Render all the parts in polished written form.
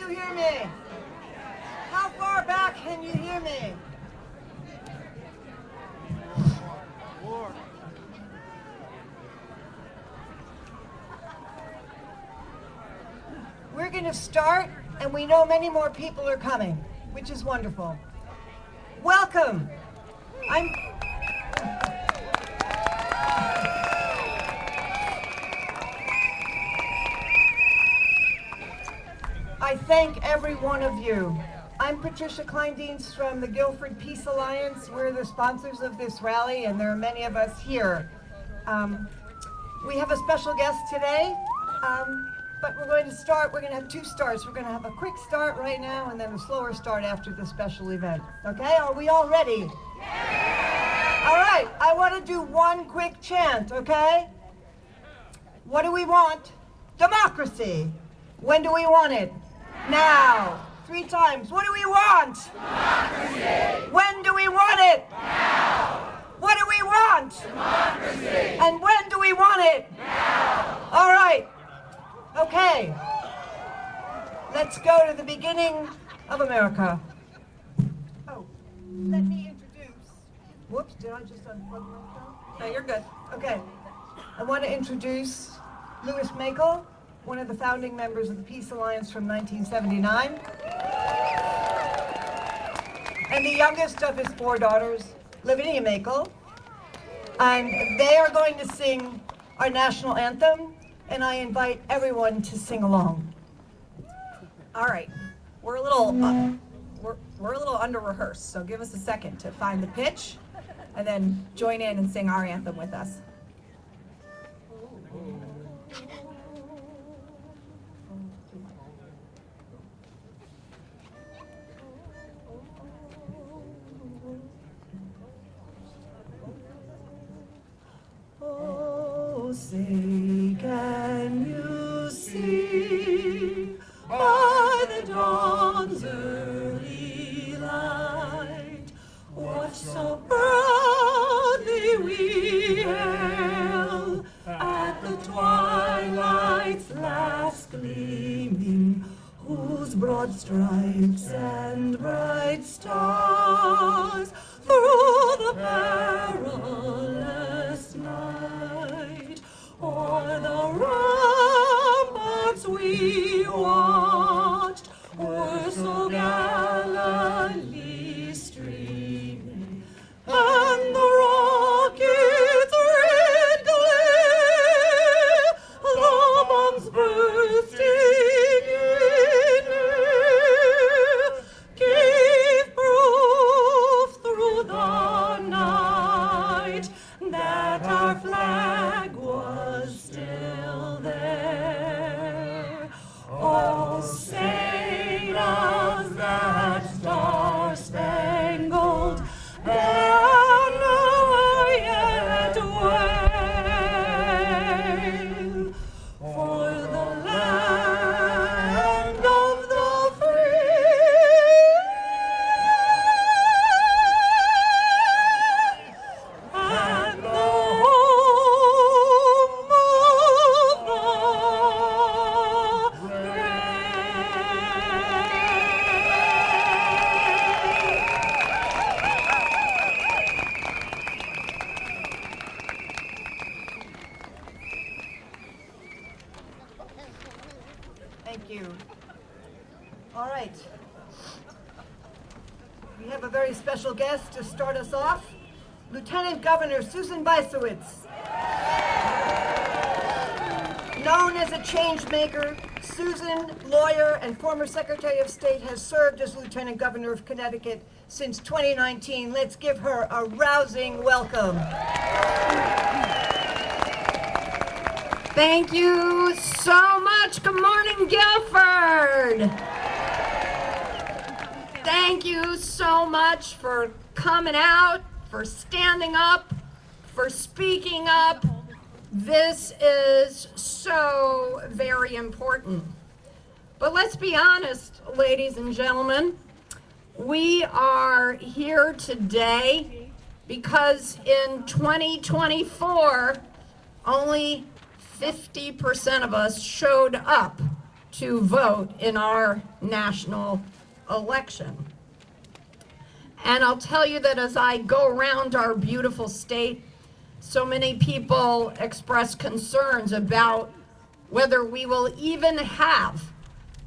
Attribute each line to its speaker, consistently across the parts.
Speaker 1: you hear me? How far back can you hear me? We're going to start, and we know many more people are coming, which is wonderful. Welcome. I thank every one of you. I'm Patricia Kleindienst from the Guilford.Peace Alliance. We're the sponsors of this rally, and there are many of us here. We have a special guest today, but we're going to start. We're going to have two starts. We're going to have a quick start right now, and then a slower start after the special event. Okay, are we all ready? Yeah. All right, I want to do one quick chant, okay? What do we want? Democracy. When do we want it? Now. 3 times. What do we want? Democracy. When do we want it? Now. What do we want? Democracy. And when do we want it? Now. All right. Okay. Let's go to the beginning of America. Oh, let me introduce. Whoops, did I just unplug my phone? No, you're good. Okay. I want to introduce Louis Makel, one of the founding members of the Peace Alliance from 1979, and the youngest of his 4 daughters, Lavinia Makel. And they are going to sing our national anthem, and I invite everyone to sing along.
Speaker 2: All right, we're a little under rehearsed, so give us a second to find the pitch, and then join in and sing our anthem with us.
Speaker 1: Say, can you see by the dawn's early light what so proudly we hailed at the twilight's last gleaming, whose broad stripes and bright stars through the perilous night o'er the ramparts we watched were so gallantly streaming, and the rockets' red glare, the bombs bursting in air, gave proof through the night that our flag was still there. Oh, say does that star-spangled banner yet wave for the land of the free and the home of the Thank you. All right. We have a very special guest to start us off, Lieutenant Governor Susan Bysowitz. Known as a change maker, Susan, lawyer and former Secretary of State, has served as Lieutenant Governor of Connecticut since 2019. Let's give her a rousing welcome.
Speaker 3: Thank you so much. Good morning, Guilford. Thank you so much for coming out, for standing up, for speaking up. This is so very important. But let's be honest, ladies and gentlemen, we are here today because in 2024, only 50% of us showed up to vote in our national election. And I'll tell you that as I go around our beautiful state, so many people express concerns about whether we will even have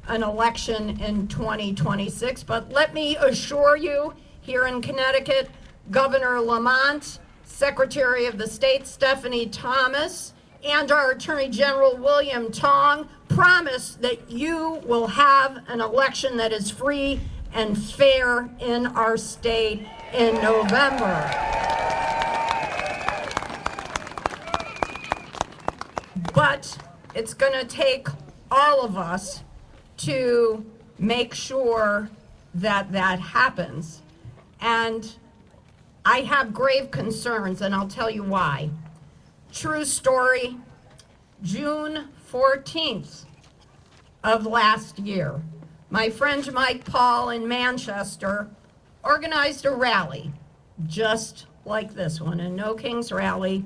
Speaker 3: an election in 2026. But let me assure you, here in Connecticut, Governor Lamont, Secretary of the State Stephanie Thomas, and our Attorney General William Tong promise that you will have an election that is free and fair in our state in November. But it's going to take all of us to make sure that that happens. And I have grave concerns, and I'll tell you why. True story, June 14th of last year, my friend Mike Paul in Manchester organized a rally just like this one, a No Kings rally.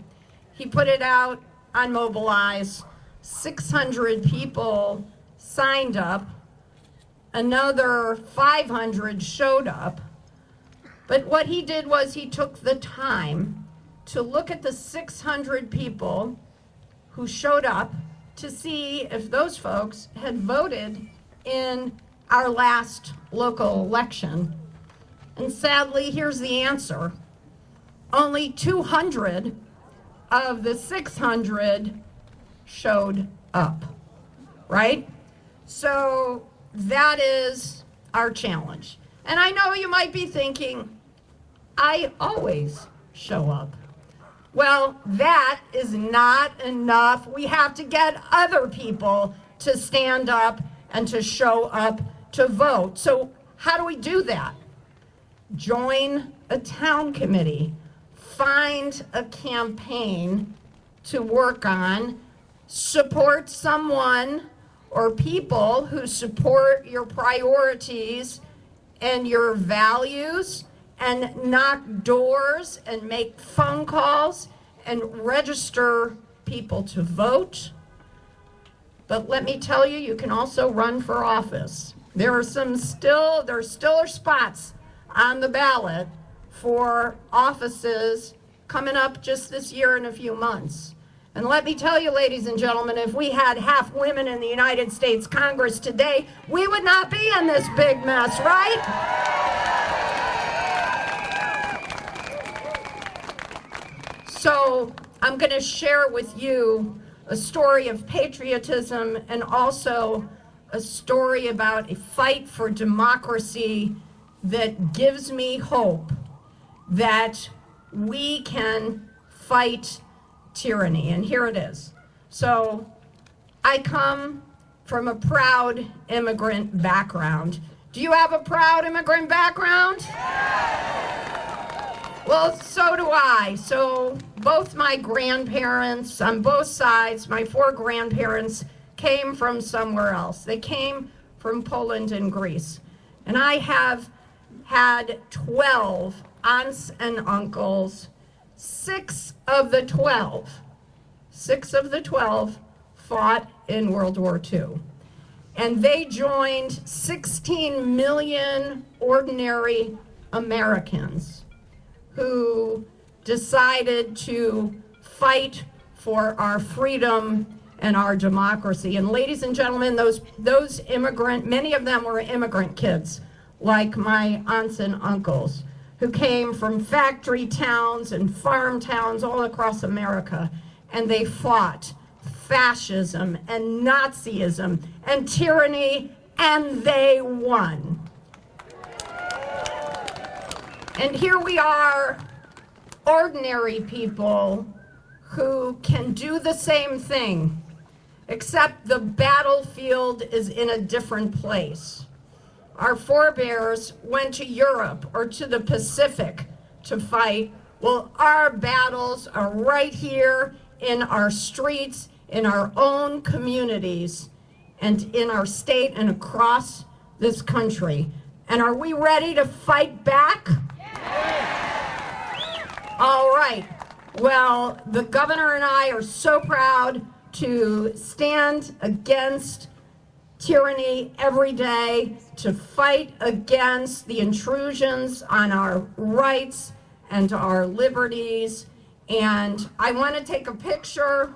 Speaker 3: He put it out on Mobilize. 600 people signed up. Another 500 showed up. But what he did was he took the time to look at the 600 people who showed up to see if those folks had voted in our last local election. And sadly, here's the answer. Only 200 of the 600 showed up, right? So that is our challenge. And I know you might be thinking, I always show up. Well, that is not enough. We have to get other people to stand up and to show up to vote. So how do we do that? Join a town committee. Find a campaign to work on. Support someone or people who support your priorities and your values, and knock doors and make phone calls and register people to vote. But let me tell you, you can also run for office. There still are spots on the ballot for offices coming up just this year in a few months. And let me tell you, ladies and gentlemen, if we had half women in the United States Congress today, we would not be in this big mess, right? So I'm going to share with you a story of patriotism and also a story about a fight for democracy that gives me hope that we can fight tyranny. And here it is. So I come from a proud immigrant background. Do you have a proud immigrant background? Well, so do I. So both my grandparents on both sides, my 4 grandparents, came from somewhere else. They came from Poland and Greece. And I have had 12 aunts and uncles. 6 of the 12 fought in World War II. And they joined 16 million ordinary Americans who decided to fight for our freedom and our democracy. And ladies and gentlemen, those immigrant, many of them were immigrant kids, like my aunts and uncles, who came from factory towns and farm towns all across America, and they fought fascism and Nazism and tyranny, and they won. And here we are, ordinary people who can do the same thing, except the battlefield is in a different place. Our forebears went to Europe or to the Pacific to fight. Well, our battles are right here in our streets, in our own communities, and in our state and across this country. And are we ready to fight back? All right. Well, the governor and I are so proud to stand against tyranny every day to fight against the intrusions on our rights and our liberties. And I want to take a picture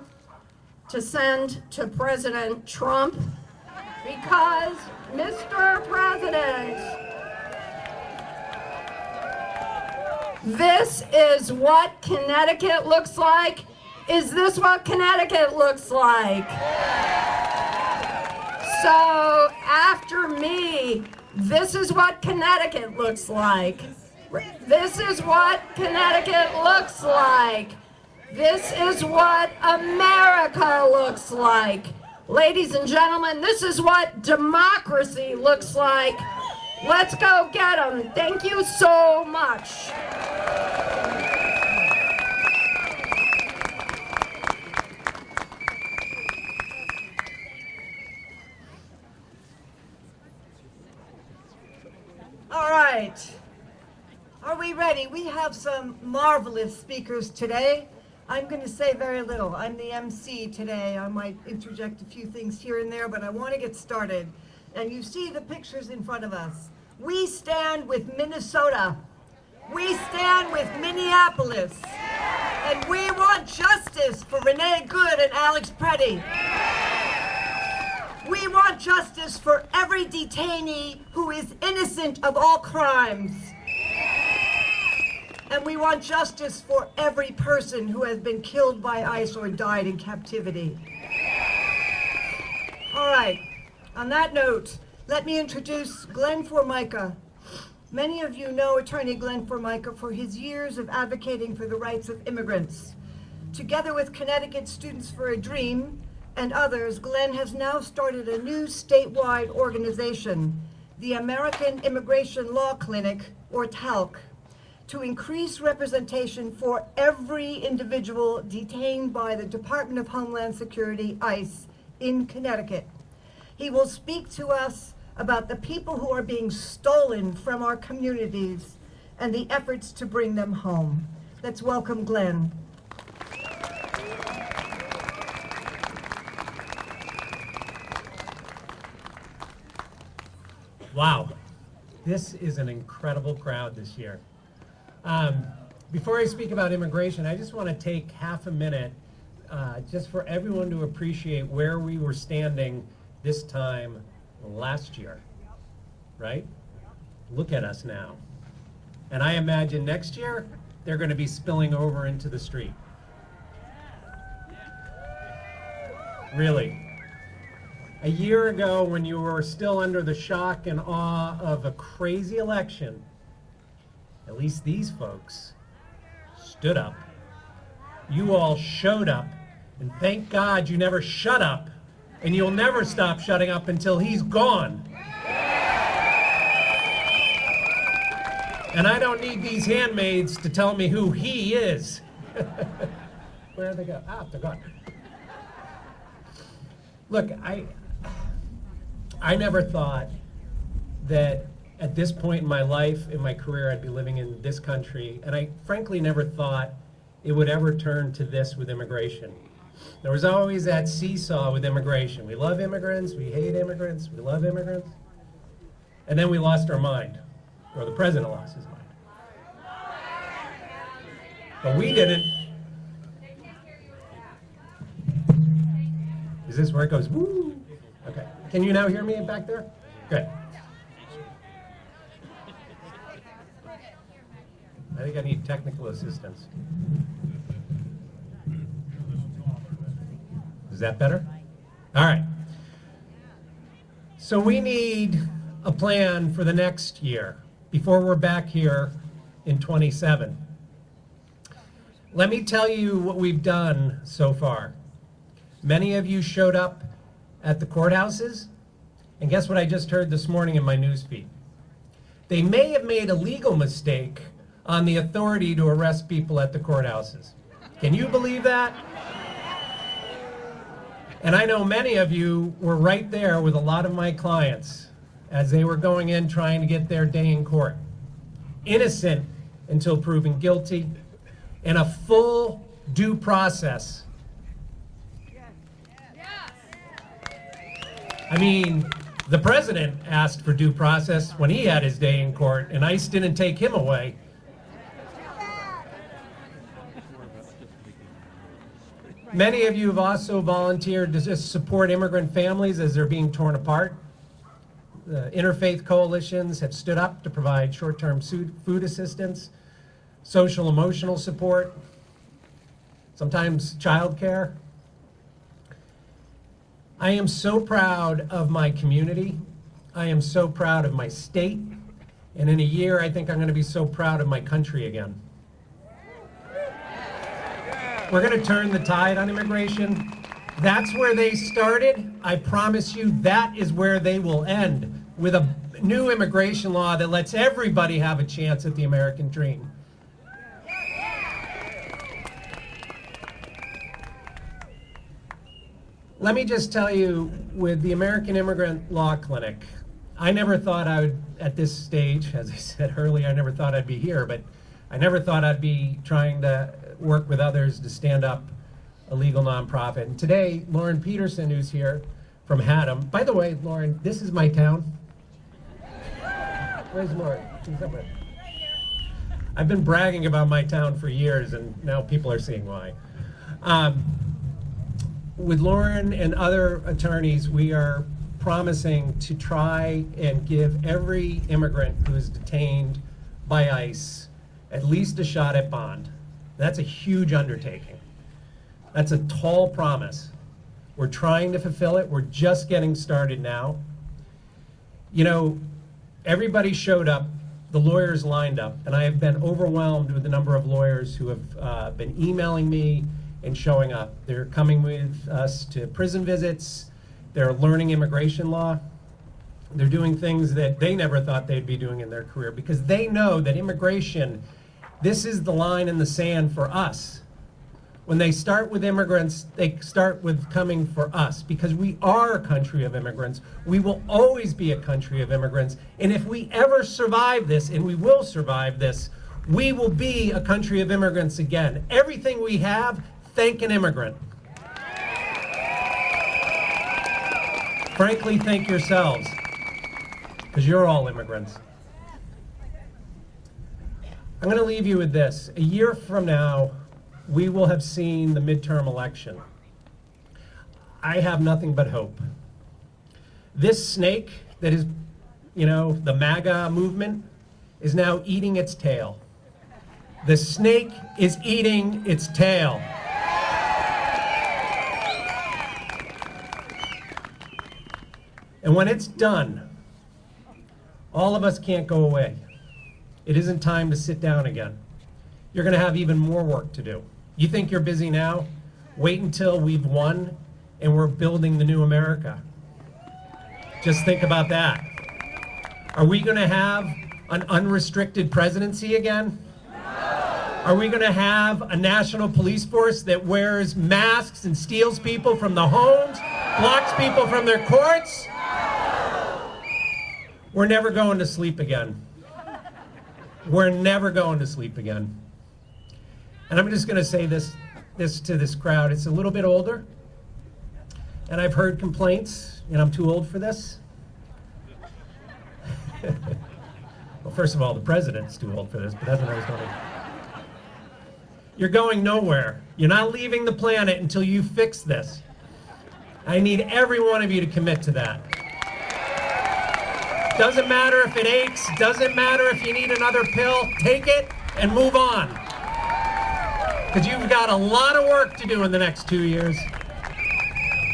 Speaker 3: to send to President Trump because, Mr. President, this is what Connecticut looks like. Is this what Connecticut looks like? So after me, this is what Connecticut looks like. This is what Connecticut looks like. This is what America looks like. Ladies and gentlemen, this is what democracy looks like. Let's go get them. Thank you so much.
Speaker 1: All right. Are we ready? We have some marvelous speakers today. I'm going to say very little. I'm the MC today. I might interject a few things here and there, but I want to get started. And you see the pictures in front of us. We stand with Minnesota. We stand with Minneapolis. And we want justice for Renee Good and Alex Preddy. We want justice for every detainee who is innocent of all crimes. And we want justice for every person who has been killed by ICE or died in captivity. All right, on that note, let me introduce Glenn Formica. Many of you know attorney Glenn Formica for his years of advocating for the rights of immigrants. Together with Connecticut Students for a Dream and others, Glenn has now started a new statewide organization, the American Immigration Law Clinic, or TALC, to increase representation for every individual detained by the Department of Homeland Security, ICE, in Connecticut. He will speak to us about the people who are being stolen from our communities and the efforts to bring them home. Let's welcome Glenn.
Speaker 4: Wow, this is an incredible crowd this year. Before I speak about immigration, I just want to take half a minute just for everyone to appreciate where we were standing this time last year, right? Look at us now. And I imagine next year, they're going to be spilling over into the street. Really. A year ago, when you were still under the shock and awe of a crazy election, at least these folks stood up. You all showed up, and thank God you never shut up, and you'll never stop shutting up until he's gone. And I don't need these handmaids to tell me who he is. Where did they go? Ah, they're gone. Look, I never thought that at this point in my life, in my career, I'd be living in this country, and I frankly never thought it would ever turn to this with immigration. There was always that seesaw with immigration. We love immigrants, we hate immigrants, we love immigrants. And then we lost our mind, or the president lost his mind. But we didn't. Is this where it goes, woo? Okay. Can you now hear me back there? Good. I think I need technical assistance. Is that better? All right. So we need a plan for the next year before we're back here in 27. Let me tell you what we've done so far. Many of you showed up at the courthouses, and guess what I just heard this morning in my news feed? They may have made a legal mistake on the authority to arrest people at the courthouses. Can you believe that? And I know many of you were right there with a lot of my clients as they were going in trying to get their day in court. Innocent until proven guilty, in a full due process. I mean, the president asked for due process when he had his day in court, and ICE didn't take him away. Many of you have also volunteered to just support immigrant families as they're being torn apart. The interfaith coalitions have stood up to provide short-term food assistance, social emotional support, sometimes childcare. I am so proud of my community. I am so proud of my state. And in a year, I think I'm going to be so proud of my country again. We're going to turn the tide on immigration. That's where they started. I promise you that is where they will end, with a new immigration law that lets everybody have a chance at the American dream. Let me just tell you, with the American Immigrant Law Clinic, I never thought I would, at this stage, as I said earlier, I never thought I'd be here, but I never thought I'd be trying to work with others to stand up a legal nonprofit. And today, Lauren Peterson, who's here from Haddam. By the way, Lauren, this is my town. Where's Lauren? She's up there. I've been bragging about my town for years, and now people are seeing why. With Lauren and other attorneys, we are promising to try and give every immigrant who is detained by ICE at least a shot at bond. That's a huge undertaking. That's a tall promise. We're trying to fulfill it. We're just getting started now. You know, everybody showed up, the lawyers lined up, and I have been overwhelmed with the number of lawyers who have been emailing me and showing up. They're coming with us to prison visits. They're learning immigration law. They're doing things that they never thought they'd be doing in their career, because they know that immigration, this is the line in the sand for us. When they start with immigrants, they start with coming for us, because we are a country of immigrants. We will always be a country of immigrants. And if we ever survive this, and we will survive this, we will be a country of immigrants again. Everything we have, thank an immigrant. Frankly, thank yourselves, because you're all immigrants. I'm going to leave you with this. A year from now, we will have seen the midterm election. I have nothing but hope. This snake that is, the MAGA movement is now eating its tail. The snake is eating its tail. And when it's done, all of us can't go away. It isn't time to sit down again. You're going to have even more work to do. You think you're busy now? Wait until we've won and we're building the new America. Just think about that. Are we going to have an unrestricted presidency again? Are we going to have a national police force that wears masks and steals people from the homes, blocks people from their courts? We're never going to sleep again. We're never going to sleep again. And I'm just going to say this to this crowd. It's a little bit older, and I've heard complaints, and I'm too old for this. Well, first of all, the president's too old for this, but that's another story. You're going nowhere. You're not leaving the planet until you fix this. I need every one of you to commit to that. Doesn't matter if it aches, doesn't matter if you need another pill, take it and move on. Because you've got a lot of work to do in the next 2 years.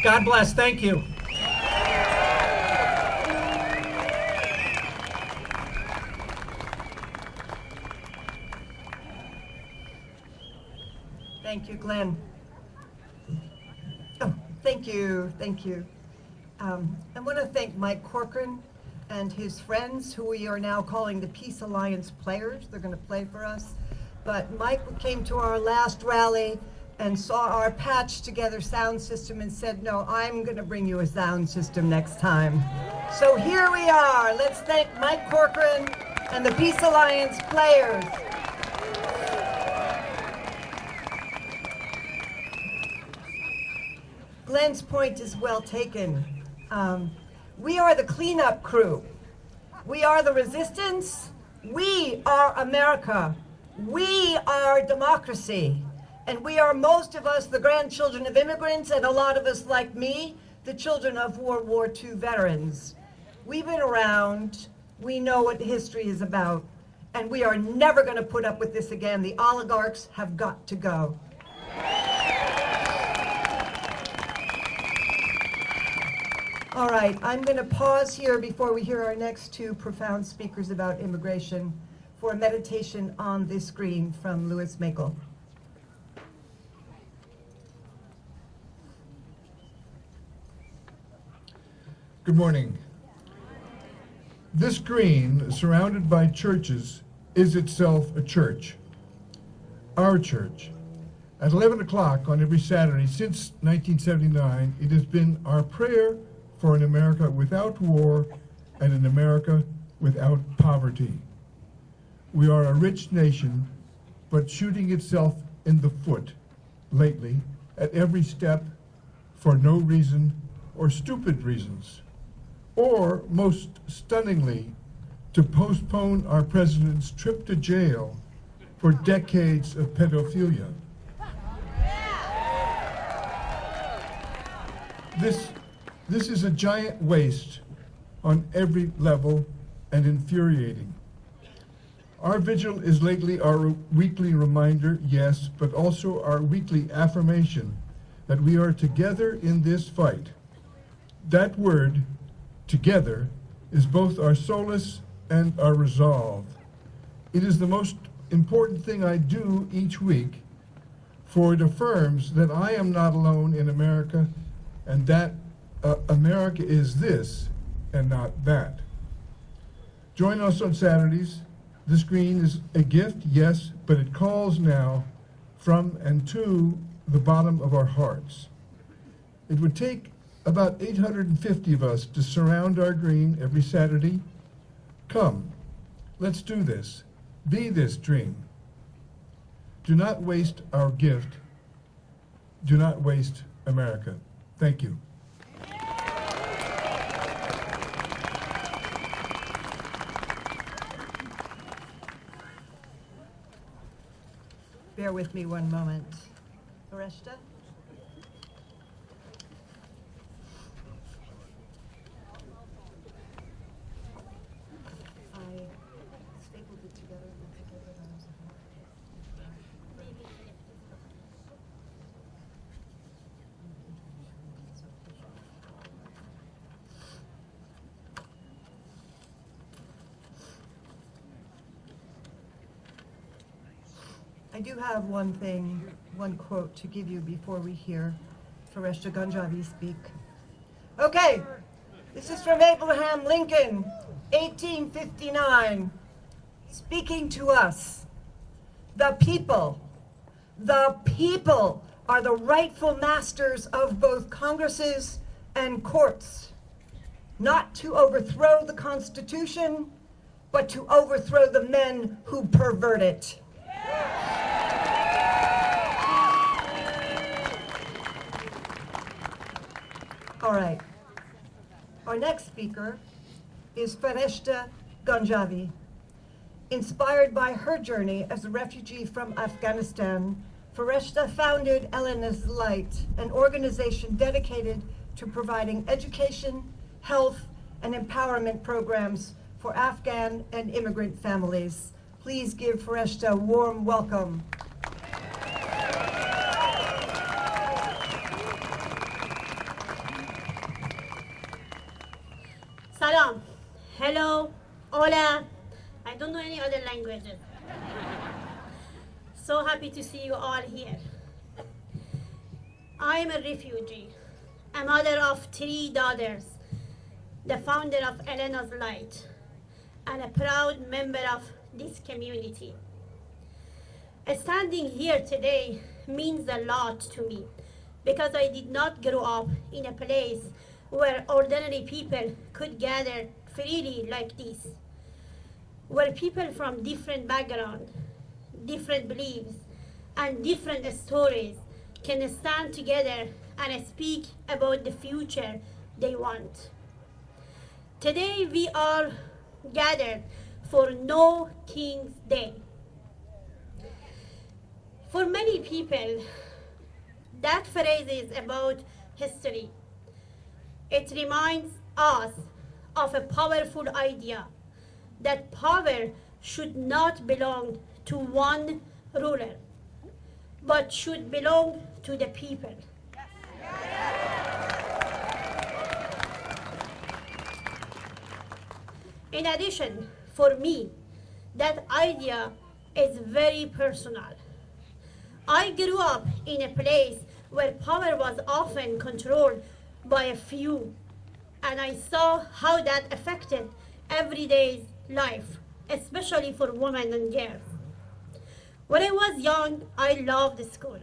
Speaker 4: God bless, thank you.
Speaker 1: Thank you, Glenn. Oh, thank you. I want to thank Mike Corcoran and his friends, who we are now calling the Peace Alliance players. They're going to play for us. But Mike came to our last rally and saw our patched together sound system and said, no, I'm going to bring you a sound system next time. So here we are. Let's thank Mike Corcoran and the Peace Alliance players. Glenn's point is well taken. We are the cleanup crew. We are the resistance. We are America. We are democracy. And we are, most of us, the grandchildren of immigrants, and a lot of us, like me, the children of World War II veterans. We've been around. We know what history is about. And we are never going to put up with this again. The oligarchs have got to go. All right, I'm going to pause here before we hear our next two profound speakers about immigration for a meditation on this screen from Louis Makel.
Speaker 5: Good morning. This green, surrounded by churches, is itself a church. Our church. At 11 o'clock on every Saturday since 1979, it has been our prayer for an America without war and an America without poverty. We are a rich nation, but shooting itself in the foot lately at every step for no reason or stupid reasons. Or, most stunningly, to postpone our president's trip to jail for decades of pedophilia. This is a giant waste on every level and infuriating. Our vigil is lately our weekly reminder, yes, but also our weekly affirmation that we are together in this fight. That word, together, is both our solace and our resolve. It is the most important thing I do each week, for it affirms that I am not alone in America, and that America is this and not that. Join us on Saturdays. This green is a gift, yes, but it calls now from and to the bottom of our hearts. It would take about 850 of us to surround our green every Saturday. Come, let's do this. Be this dream. Do not waste our gift. Do not waste America. Thank you.
Speaker 1: Bear with me one moment. Areshta? I stapled it together. I do have one quote to give you before we hear Fareshta Ganjavi speak. Okay, this is from Abraham Lincoln, 1859, speaking to us. The people are the rightful masters of both Congresses and courts, not to overthrow the Constitution, but to overthrow the men who pervert it. All right. Our next speaker is Fareshta Ganjavi. Inspired by her journey as a refugee from Afghanistan, Fareshta founded Elena's Light, an organization dedicated to providing education, health, and empowerment programs for Afghan and immigrant families. Please give Fareshta a warm welcome.
Speaker 6: Salam. Hello. Hola. I don't know any other languages. So happy to see you all here. I am a refugee, a mother of 3 daughters, the founder of Elena's Light, and a proud member of this community. Standing here today means a lot to me because I did not grow up in a place where ordinary people could gather freely like this, where people from different backgrounds, different beliefs, and different stories can stand together and speak about the future they want. Today we are gathered for No King's Day. For many people, that phrase is about history. It reminds us of a powerful idea that power should not belong to one ruler, but should belong to the people. In addition, for me, that idea is very personal. I grew up in a place where power was often controlled by a few, and I saw how that affected everyday life, especially for women and girls. When I was young, I loved school.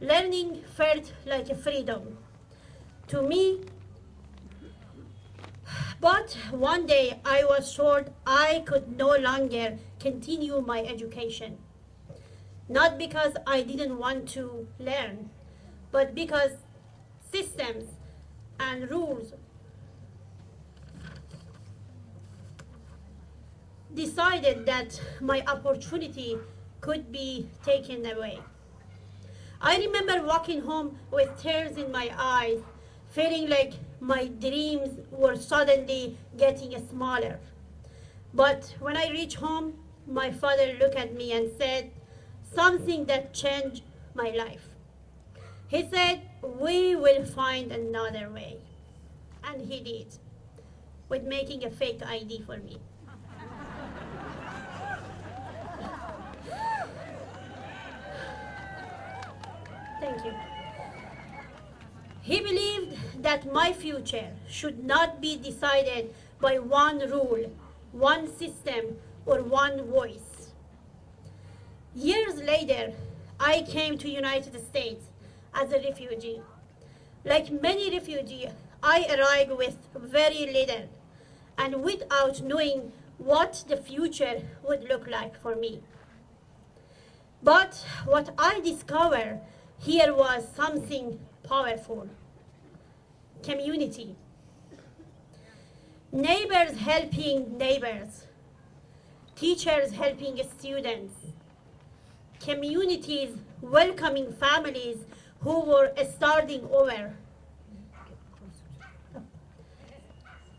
Speaker 6: Learning felt like a freedom to me. But one day I was told I could no longer continue my education. Not because I didn't want to learn, but because systems and rules decided that my opportunity could be taken away. I remember walking home with tears in my eyes, feeling like my dreams were suddenly getting smaller. But when I reached home, my father looked at me and said something that changed my life. He said, "We will find another way." And he did, with making a fake ID for me. Thank you. He believed that my future should not be decided by one rule, one system, or one voice. Years later, I came to United States as a refugee. Like many refugees, I arrived with very little and without knowing what the future would look like for me. But what I discovered here was something powerful: community. Neighbors helping neighbors, teachers helping students, communities welcoming families who were starting over.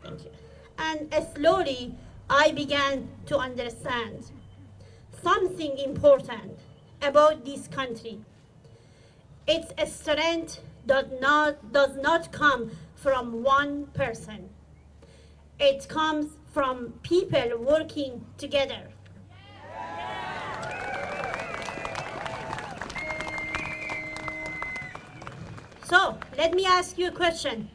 Speaker 6: Thank you. And slowly I began to understand something important about this country. Its strength does not come from one person. It comes from people working together. So, let me ask you a question.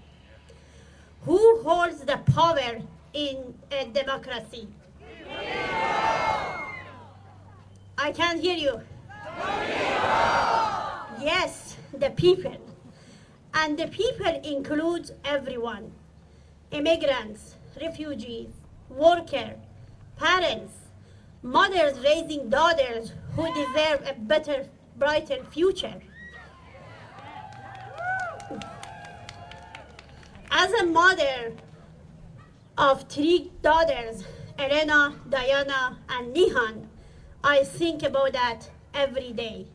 Speaker 6: Who holds the power in a democracy? I can't hear you. Yes, the people. And the people includes everyone: immigrants, refugees, workers, parents, mothers raising daughters who deserve a better, brighter future. As a mother of 3 daughters, Elena, Diana, and Nihan, I think about that every day.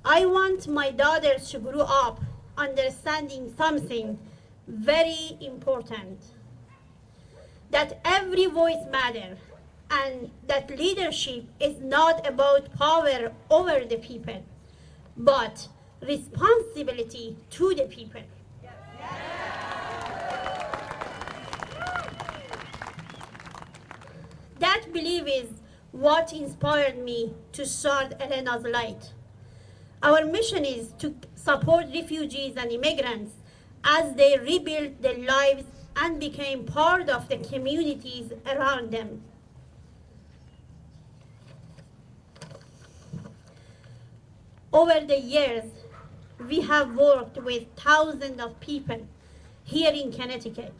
Speaker 6: I want my daughters to grow up understanding something very important: that every voice matters, and that leadership is not about power over the people, but responsibility to the people. That belief is what inspired me to start Elena's Light. Our mission is to support refugees and immigrants as they rebuild their lives and became part of the communities around them. Over the years, we have worked with thousands of people here in Connecticut,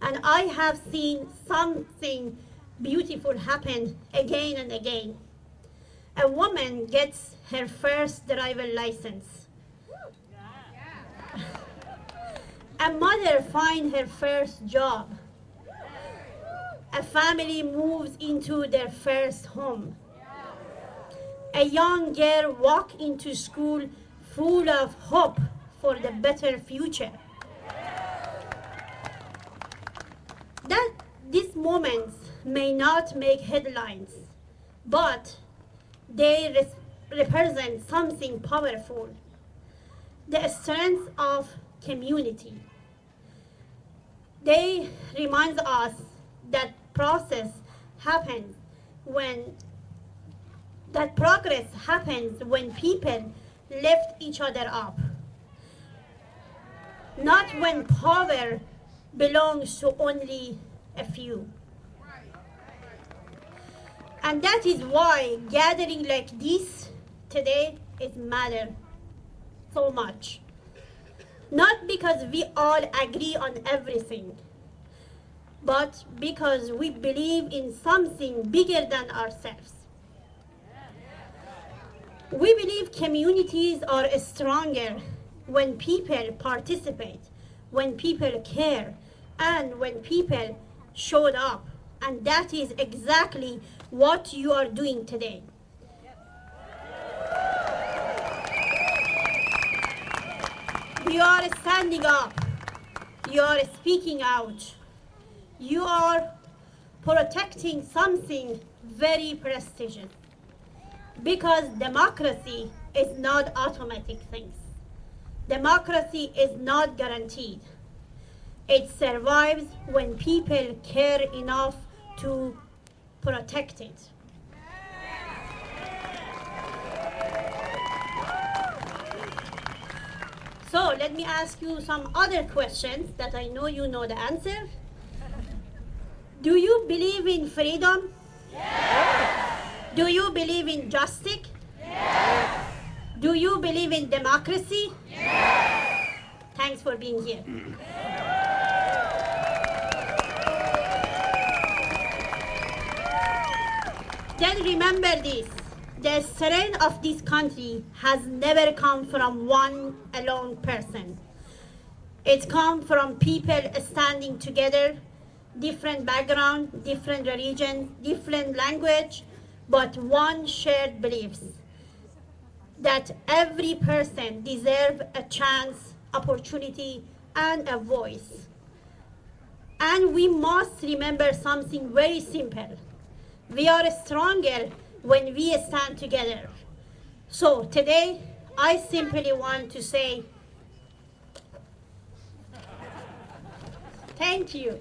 Speaker 6: and I have seen something beautiful happen again and again. A woman gets her first driver license. A mother finds her first job. A family moves into their first home. A young girl walks into school full of hope for the better future. That these moments may not make headlines, but they represent something powerful, the strength of community. They remind us that progress happens when people lift each other up, not when power belongs to only a few. And that is why gathering like this today is matter so much. Not because we all agree on everything, but because we believe in something bigger than ourselves. We believe communities are stronger when people participate, when people care, and when people showed up. And that is exactly what you are doing today. You are standing up. You are speaking out. You are protecting something very prestigious. Because democracy is not automatic things. Democracy is not guaranteed. It survives when people care enough to protect it. So let me ask you some other questions that I know you know the answer. Do you believe in freedom? Yes. Do you believe in justice? Yes. Do you believe in democracy? Yes. Thanks for being here. Then remember this. The strength of this country has never come from one alone person. It comes from people standing together, different background, different religion, different language, but one shared beliefs that every person deserves a chance, opportunity, and a voice. And we must remember something very simple. We are stronger when we stand together. So today, I simply want to say thank you.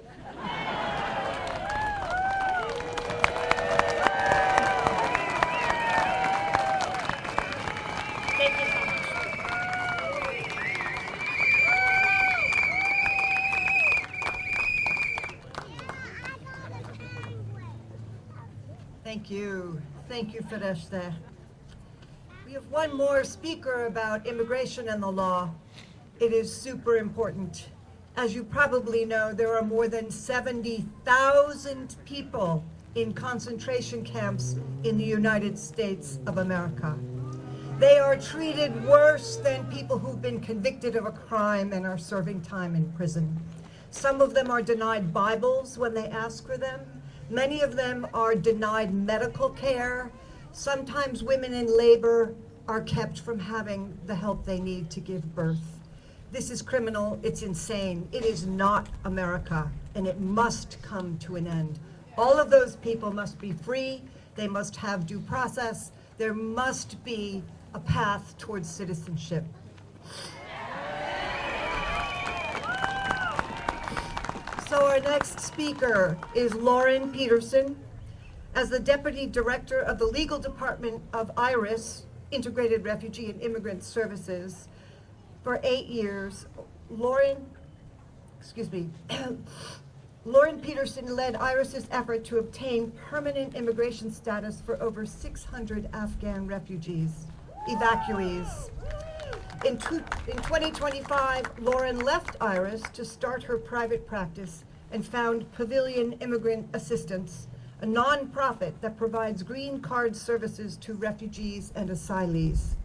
Speaker 6: Thank you so much.
Speaker 1: Thank you. Thank you, Fereshte. We have one more speaker about immigration and the law. It is super important. As you probably know, there are more than 70,000 people in concentration camps in the United States of America. They are treated worse than people who've been convicted of a crime and are serving time in prison. Some of them are denied Bibles when they ask for them. Many of them are denied medical care. Sometimes women in labor are kept from having the help they need to give birth. This is criminal, it's insane. It is not America, and it must come to an end. All of those people must be free, they must have due process, there must be a path towards citizenship. So our next speaker is Lauren Peterson. As the Deputy Director of the Legal Department of IRIS, Integrated Refugee and Immigrant Services, for 8 years, Lauren Peterson led IRIS's effort to obtain permanent immigration status for over 600 Afghan refugees, evacuees. In 2025, Lauren left IRIS to start her private practice and found Pavilion Immigrant Assistance, a nonprofit that provides green card services to refugees and asylees.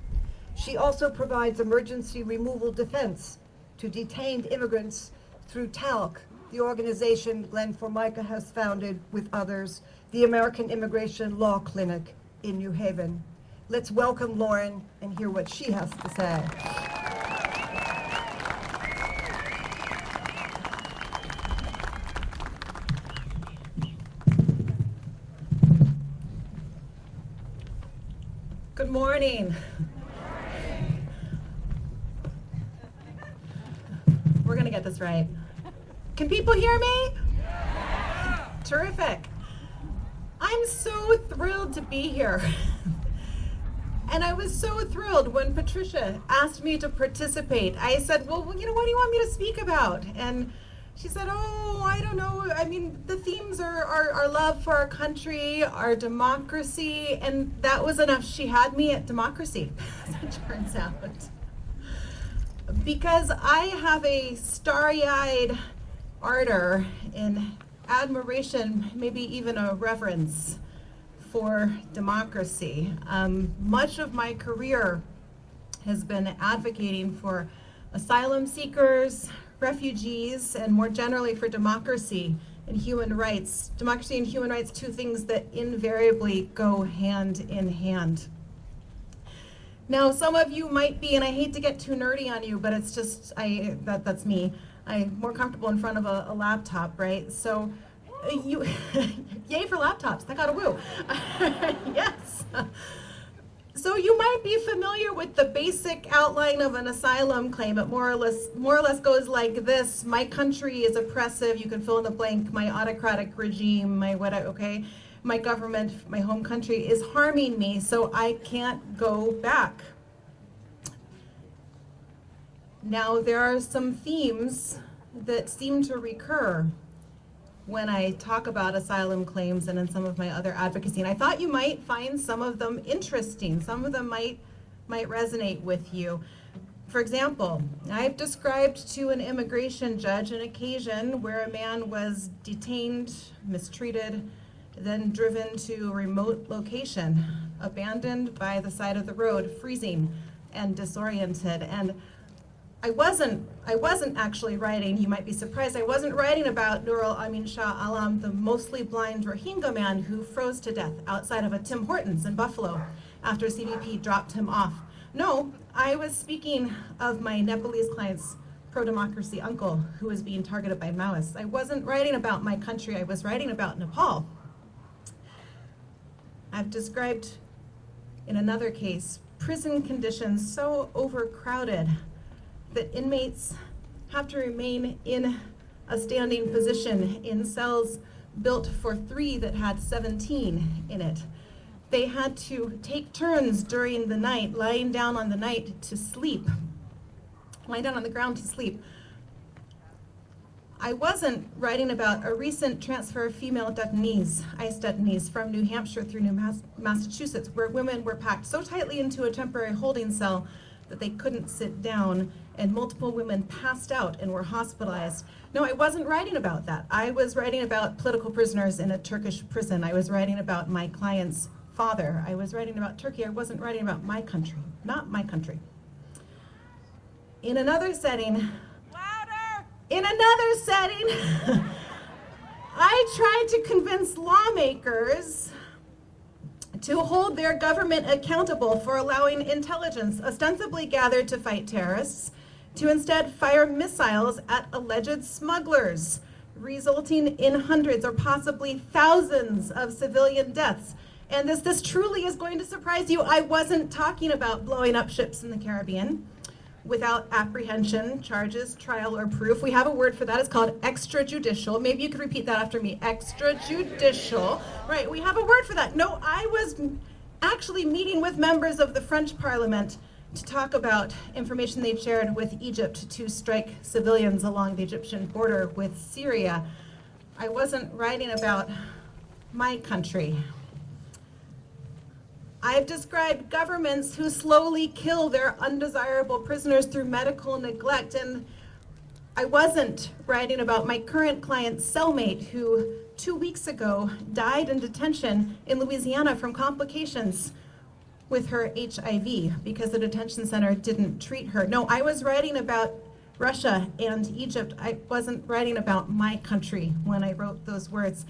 Speaker 1: She also provides emergency removal defense to detained immigrants through TALC, the organization Glenn Formica has founded with others, the American Immigration Law Clinic in New Haven. Let's welcome Lauren and hear what she has to say.
Speaker 2: Good morning. We're gonna get this right. Can people hear me? Terrific. I'm so thrilled to be here. And I was so thrilled when Patricia asked me to participate. I said, well, what do you want me to speak about? And she said, oh, I don't know. I mean, the themes are our love for our country, our democracy, and that was enough. She had me at democracy, as it turns out. Because I have a starry-eyed ardor and admiration, maybe even a reverence for democracy. Much of my career has been advocating for asylum seekers, refugees, and more generally for democracy and human rights. Democracy and human rights, two things that invariably go hand in hand. Now, some of you might be, and I hate to get too nerdy on you, but it's just, that's me. I'm more comfortable in front of a laptop, right? So, yay for laptops, that got a woo. Yes. So you might be familiar with the basic outline of an asylum claim. It more or less goes like this: my country is oppressive, you can fill in the blank, my autocratic regime, my government, my home country is harming me, so I can't go back. Now, there are some themes that seem to recur when I talk about asylum claims and in some of my other advocacy. And I thought you might find some of them interesting. Some of them might resonate with you. For example, I've described to an immigration judge an occasion where a man was detained, mistreated, then driven to a remote location, abandoned by the side of the road, freezing and disoriented. And I wasn't actually writing, you might be surprised, I wasn't writing about Nur al-Amin Shah Alam, the mostly blind Rohingya man who froze to death outside of a Tim Hortons in Buffalo after CBP dropped him off. No, I was speaking of my Nepalese client's pro-democracy uncle who was being targeted by Maoists. I wasn't writing about my country, I was writing about Nepal. I've described, in another case, prison conditions so overcrowded that inmates have to remain in a standing position in cells built for 3 that had 17 in it. They had to take turns during the night, lying down on the ground to sleep. I wasn't writing about a recent transfer of female detainees, ICE detainees, from New Hampshire through Massachusetts, where women were packed so tightly into a temporary holding cell that they couldn't sit down, and multiple women passed out and were hospitalized. No, I wasn't writing about that. I was writing about political prisoners in a Turkish prison. I was writing about my client's father. I was writing about Turkey. I wasn't writing about my country, not my country. In another setting, I tried to convince lawmakers to hold their government accountable for allowing intelligence ostensibly gathered to fight terrorists to instead fire missiles at alleged smugglers, resulting in hundreds or possibly thousands of civilian deaths. And this truly is going to surprise you. I wasn't talking about blowing up ships in the Caribbean without apprehension, charges, trial, or proof. We have a word for that. It's called extrajudicial. Maybe you could repeat that after me. Extrajudicial. Right, we have a word for that. No, I was actually meeting with members of the French Parliament to talk about information they'd shared with Egypt to strike civilians along the Egyptian border with Syria. I wasn't writing about my country. I've described governments who slowly kill their undesirable prisoners through medical neglect, and I wasn't writing about my current client's cellmate who 2 weeks ago died in detention in Louisiana from complications with her HIV because the detention center didn't treat her. No, I was writing about Russia and Egypt. I wasn't writing about my country when I wrote those words.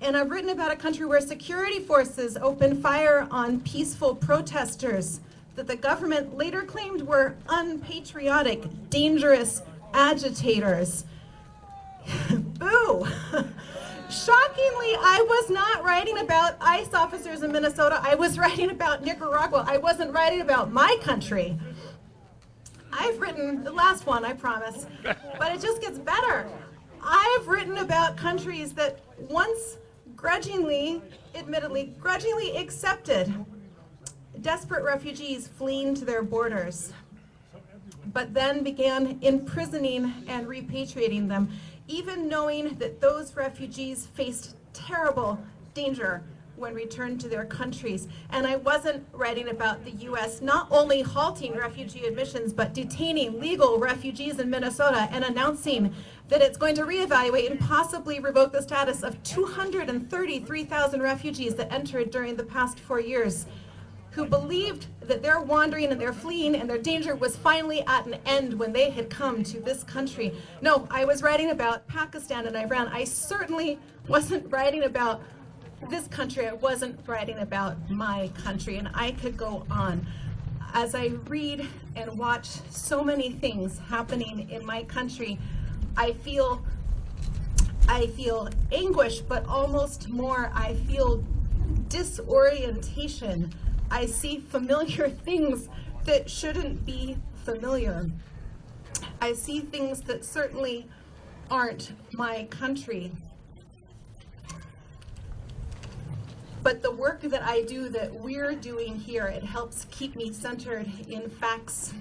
Speaker 2: And I've written about a country where security forces opened fire on peaceful protesters that the government later claimed were unpatriotic, dangerous agitators. Boo! Shockingly, I was not writing about ICE officers in Minnesota. I was writing about Nicaragua. I wasn't writing about my country. I've written, the last one, I promise, but it just gets better. I've written about countries that once grudgingly, admittedly, grudgingly accepted desperate refugees fleeing to their borders, but then began imprisoning and repatriating them, even knowing that those refugees faced terrible danger when returned to their countries. And I wasn't writing about the US not only halting refugee admissions, but detaining legal refugees in Minnesota and announcing that it's going to reevaluate and possibly revoke the status of 233,000 refugees that entered during the past 4 years, who believed that their wandering and their fleeing and their danger was finally at an end when they had come to this country. No, I was writing about Pakistan and Iran. I certainly wasn't writing about this country. I wasn't writing about my country, and I could go on. As I read and watch so many things happening in my country, I feel anguish, but almost more, I feel disorientation. I see familiar things that shouldn't be familiar. I see things that certainly aren't my country. But the work that I do, that we're doing here, it helps keep me centered in facts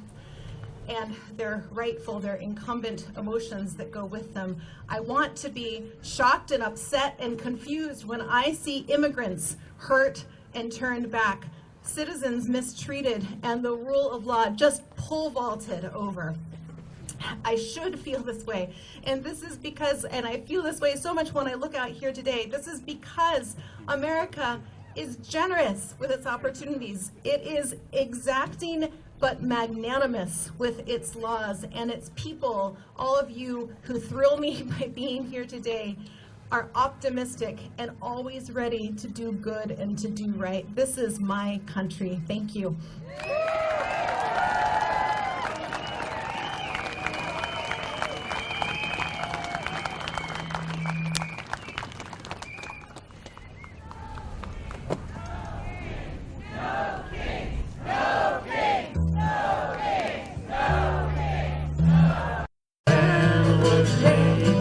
Speaker 2: and their rightful, their incumbent emotions that go with them. I want to be shocked and upset and confused when I see immigrants hurt and turned back, citizens mistreated, and the rule of law just pole vaulted over. I should feel this way. And this is because, and I feel this way so much when I look out here today, this is because America is generous with its opportunities. It is exacting but magnanimous with its laws, and its people, all of you who thrill me by being here today, are optimistic and always ready to do good and to do right. This is my country. Thank you.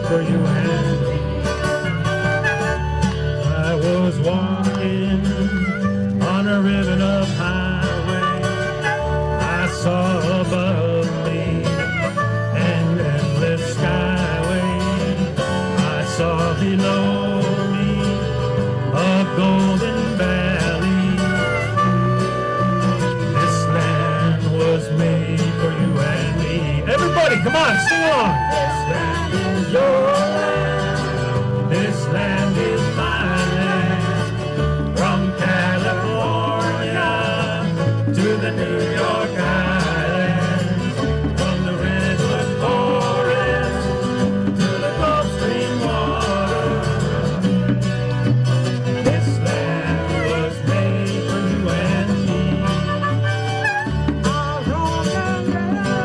Speaker 7: For you and me, I was walking on a ribbon of highway. I saw above me an endless skyway. I saw below me a golden valley. This land was made for you and me. Everybody, come on, sing along. This land is your land. This land is my land. From California to the New York Islands, from the redwood forest to the Gulf Stream water. This land was made for you and me. Our Roman railroad,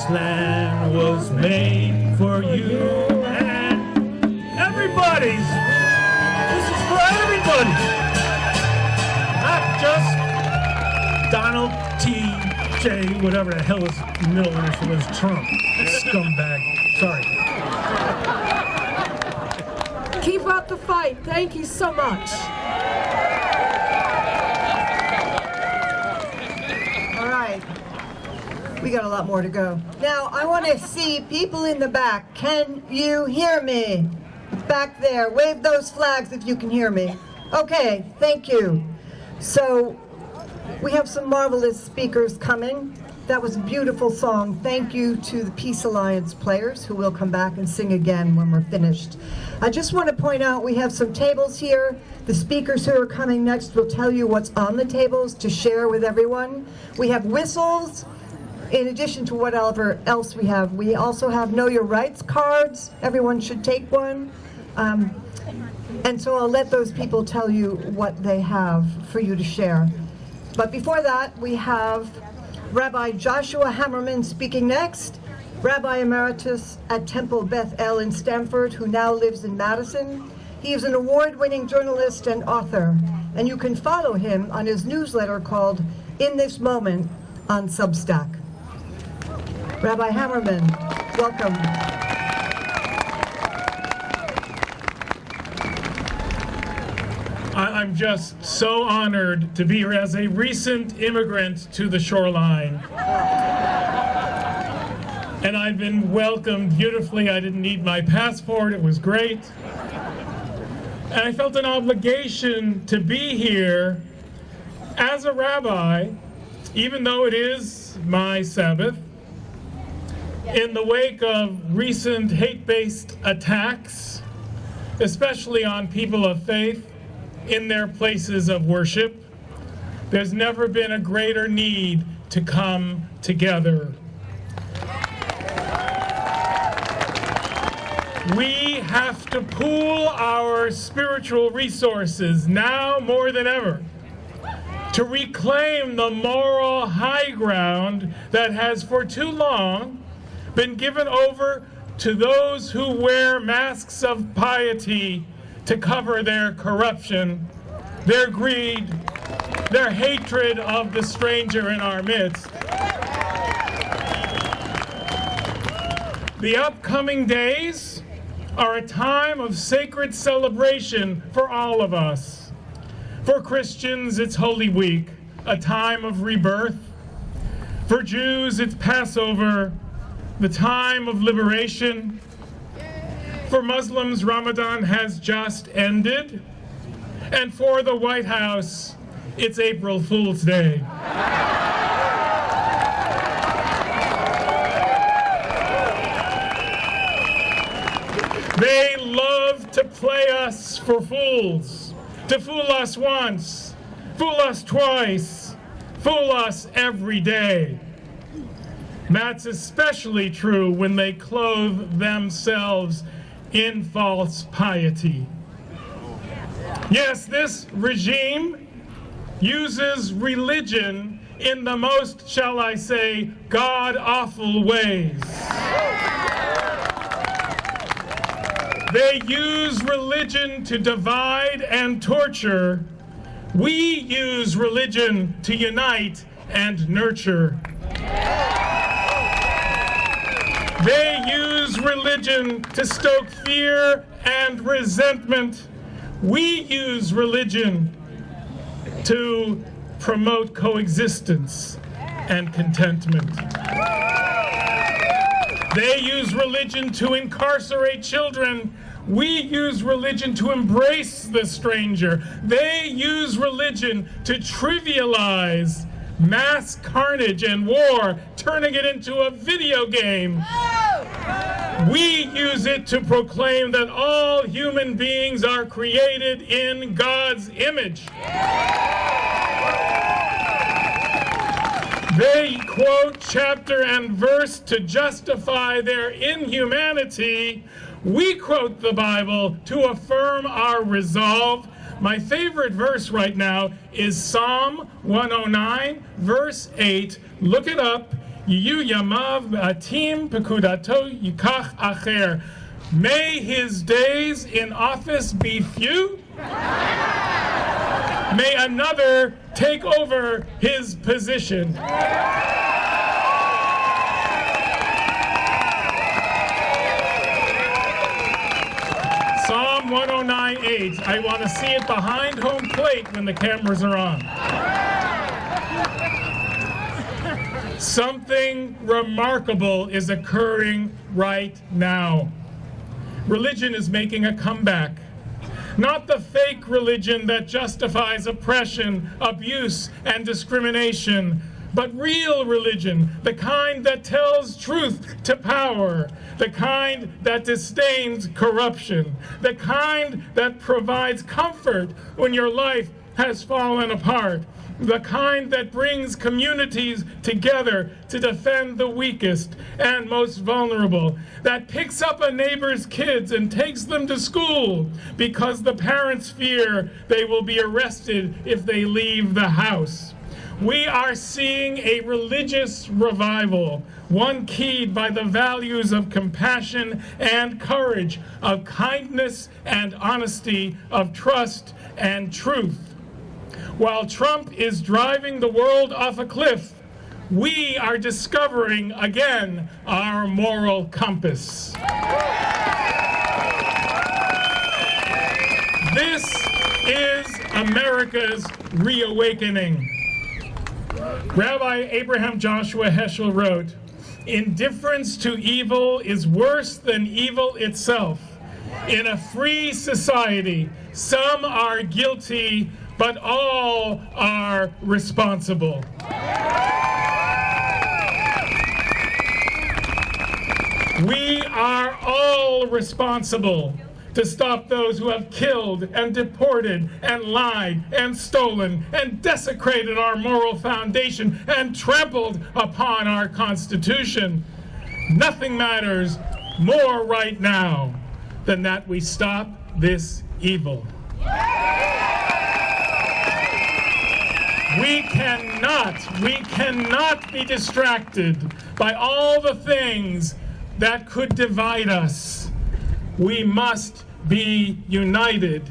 Speaker 7: land was made for you and everybody's. This is for everybody. Not just Donald T.J. whatever the hell his middle initial is, Trump. Scumbag. Sorry.
Speaker 3: Keep up the fight. Thank you so much.
Speaker 1: All right. We got a lot more to go. Now, I want to see people in the back. Can you hear me? Back there. Wave those flags if you can hear me. Okay, thank you. So, we have some marvelous speakers coming. That was a beautiful song. Thank you to the Peace Alliance players who will come back and sing again when we're finished. I just want to point out we have some tables here. The speakers who are coming next will tell you what's on the tables to share with everyone. We have whistles. In addition to whatever else we have, we also have Know Your Rights cards. Everyone should take one. And so I'll let those people tell you what they have for you to share. But before that, we have Rabbi Joshua Hammerman speaking next, Rabbi Emeritus at Temple Beth El in Stamford, who now lives in Madison. He is an award-winning journalist and author, and you can follow him on his newsletter called In This Moment on Substack. Rabbi Hammerman, welcome.
Speaker 7: I'm just so honored to be here as a recent immigrant to the shoreline. And I've been welcomed beautifully. I didn't need my passport. It was great. And I felt an obligation to be here as a rabbi, even though it is my Sabbath, in the wake of recent hate-based attacks, especially on people of faith, in their places of worship. There's never been a greater need to come together. We have to pool our spiritual resources now more than ever to reclaim the moral high ground that has for too long been given over to those who wear masks of piety to cover their corruption, their greed, their hatred of the stranger in our midst. The upcoming days are a time of sacred celebration for all of us. For Christians, it's Holy Week, a time of rebirth. For Jews, it's Passover, the time of liberation. For Muslims, Ramadan has just ended. And for the White House, it's April Fool's Day. They love to play us for fools, to fool us once, fool us twice, fool us every day. That's especially true when they clothe themselves in false piety. Yes, this regime uses religion in the most, shall I say, god-awful ways. They use religion to divide and torture. We use religion to unite and nurture. They use religion to stoke fear and resentment. We use religion to promote coexistence and contentment. They use religion to incarcerate children. We use religion to embrace the stranger. They use religion to trivialize mass carnage and war, turning it into a video game. We use it to proclaim that all human beings are created in God's image. They quote chapter and verse to justify their inhumanity. We quote the Bible to affirm our resolve. My favorite verse right now is Psalm 109, verse 8. Look it up. Yiyu Yamav Atim Pekudato Yikach Acher. May his days in office be few. May another take over his position. Psalm 109:8. I want to see it behind home plate when the cameras are on. Something remarkable is occurring right now. Religion is making a comeback. Not the fake religion that justifies oppression, abuse, and discrimination, but real religion, the kind that tells truth to power, the kind that disdains corruption, the kind that provides comfort when your life has fallen apart, the kind that brings communities together to defend the weakest and most vulnerable, that picks up a neighbor's kids and takes them to school because the parents fear they will be arrested if they leave the house. We are seeing a religious revival, one keyed by the values of compassion and courage, of kindness and honesty, of trust and truth. While Trump is driving the world off a cliff, we are discovering again our moral compass. This is America's reawakening. Rabbi Abraham Joshua Heschel wrote, "Indifference to evil is worse than evil itself. In a free society, some are guilty, but all are responsible." We are all responsible to stop those who have killed and deported and lied and stolen and desecrated our moral foundation and trampled upon our Constitution. Nothing matters more right now than that we stop this evil. We cannot be distracted by all the things that could divide us. We must be united,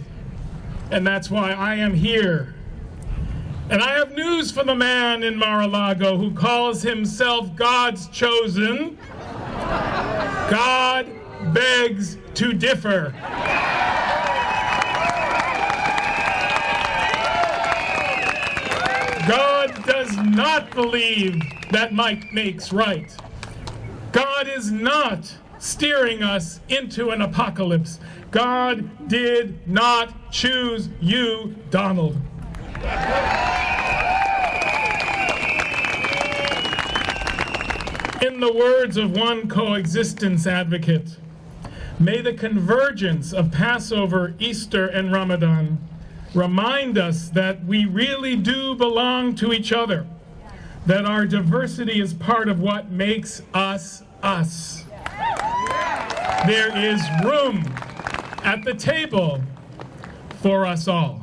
Speaker 7: and that's why I am here. And I have news for the man in Mar-a-Lago who calls himself God's chosen. God begs to differ. God does not believe that might makes right. God is not steering us into an apocalypse. God did not choose you, Donald. In the words of one coexistence advocate, may the convergence of Passover, Easter, and Ramadan remind us that we really do belong to each other, that our diversity is part of what makes us us. There is room at the table for us all.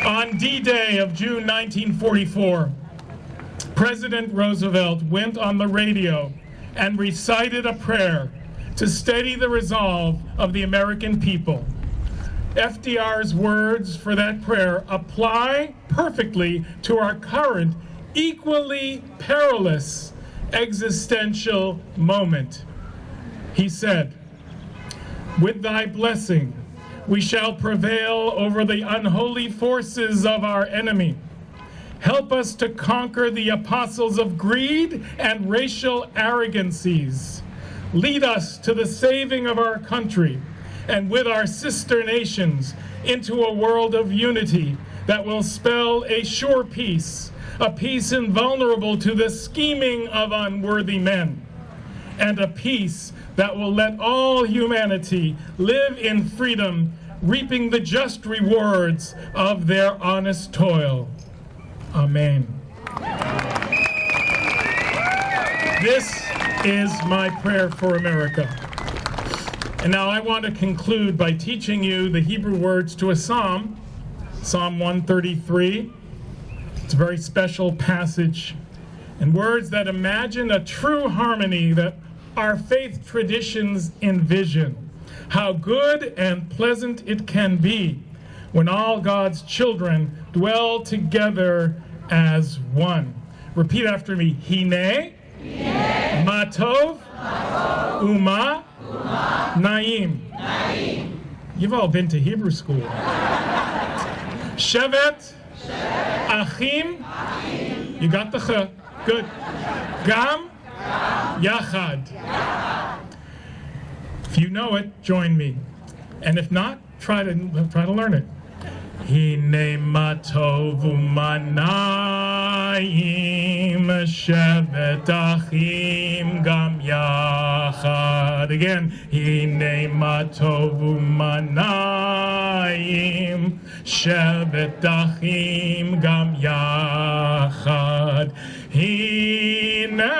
Speaker 7: On D-Day of June 1944, President Roosevelt went on the radio and recited a prayer to steady the resolve of the American people. FDR's words for that prayer apply perfectly to our current, equally perilous existential moment. He said, "With thy blessing, we shall prevail over the unholy forces of our enemy. Help us to conquer the apostles of greed and racial arrogancies. Lead us to the saving of our country and with our sister nations into a world of unity that will spell a sure peace, a peace invulnerable to the scheming of unworthy men, and a peace that will let all humanity live in freedom, reaping the just rewards of their honest toil. Amen." This is my prayer for America. And now I want to conclude by teaching you the Hebrew words to a psalm, Psalm 133. It's a very special passage, and words that imagine a true harmony that our faith traditions envision. How good and pleasant it can be when all God's children dwell together as one. Repeat after me. Hine, Matov, Uma, Naim. You've all been to Hebrew school. Shevet, Achim, you got the ch, good. Gam, Yachad. If you know it, join me. And if not, try to learn it. Hine matov umanayim shevet achim gam yachad. Again, hine matov umanayim shevet achim gam yachad. Hine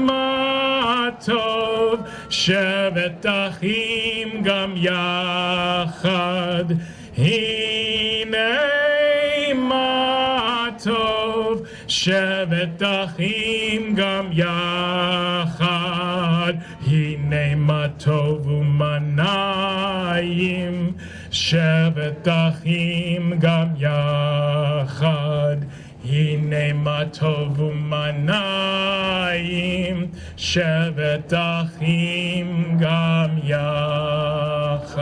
Speaker 7: matov shevet achim gam yachad. Hinei matov shevet achim gam yachad. Hinei matov umanayim shevet achim gam yachad. Hinei matov umanayim shevet achim gam yachad.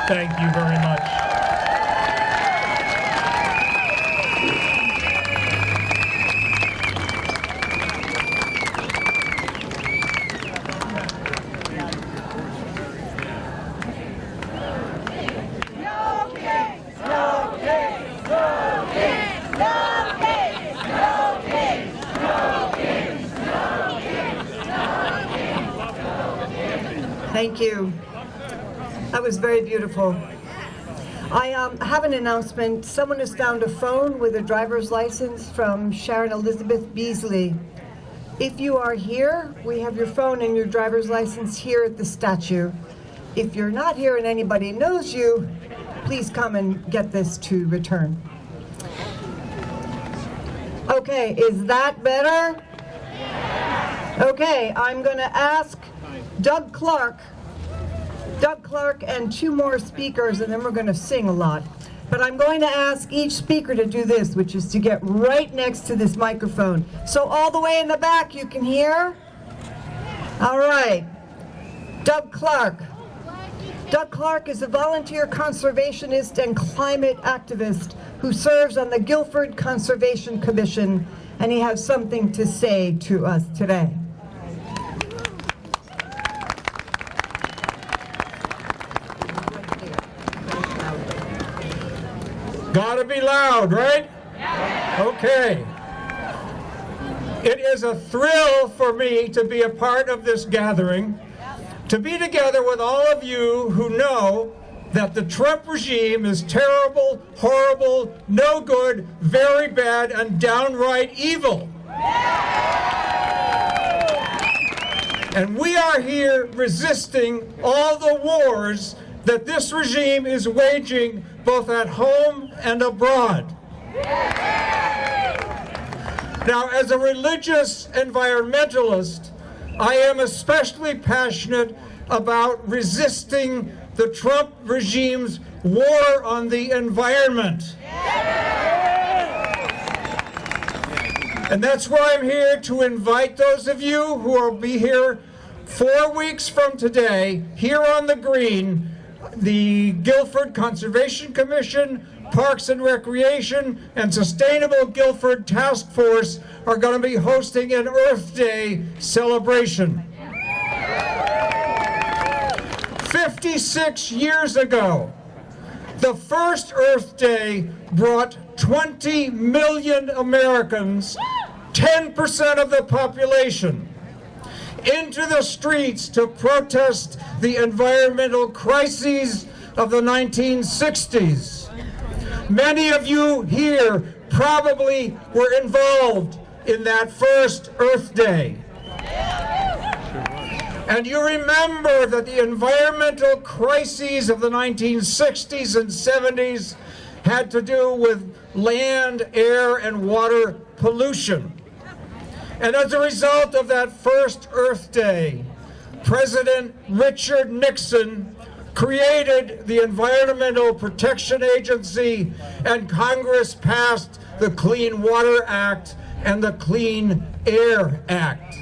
Speaker 7: Thank you very much.
Speaker 1: Thank you. That was very beautiful. I have an announcement. Someone has found a phone with a driver's license from Sharon Elizabeth Beasley. If you are here, we have your phone and your driver's license here at the statue. If you're not here and anybody knows you, please come and get this to return. Okay, is that better? Okay, I'm going to ask Doug Clark and two more speakers, and then we're going to sing a lot. But I'm going to ask each speaker to do this, which is to get right next to this microphone. So all the way in the back, you can hear? All right. Doug Clark. Doug Clark is a volunteer conservationist and climate activist who serves on the Guilford Conservation Commission, and he has something to say to us today.
Speaker 4: Gotta be loud, right? Okay. It is a thrill for me to be a part of this gathering, to be together with all of you who know that the Trump regime is terrible, horrible, no good, very bad, and downright evil. And we are here resisting all the wars that this regime is waging both at home and abroad. Now, as a religious environmentalist, I am especially passionate about resisting the Trump regime's war on the environment. And that's why I'm here to invite those of you who will be here 4 weeks from today, here on the green. The Guilford Conservation Commission, Parks and Recreation, and Sustainable Guilford Task Force are going to be hosting an Earth Day celebration. 56 years ago, the first Earth Day brought 20 million Americans, 10% of the population, into the streets to protest the environmental crises of the 1960s. Many of you here probably were involved in that first Earth Day. And you remember that the environmental crises of the 1960s and 70s
Speaker 8: had to do with land, air, and water pollution. And as a result of that first Earth Day, President Richard Nixon created the Environmental Protection Agency, and Congress passed the Clean Water Act and the Clean Air Act.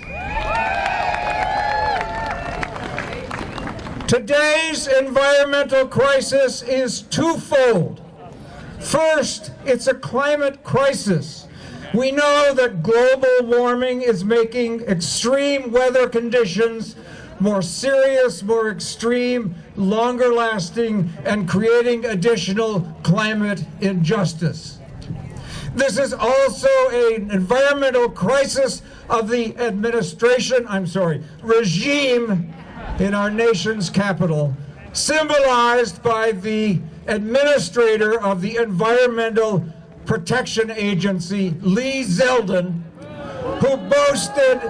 Speaker 8: Today's environmental crisis is twofold. First, it's a climate crisis. We know that global warming is making extreme weather conditions more serious, more extreme, longer lasting, and creating additional climate injustice. This is also an environmental crisis of the regime in our nation's capital, symbolized by the administrator of the Environmental Protection Agency, Lee Zeldin, who boasted,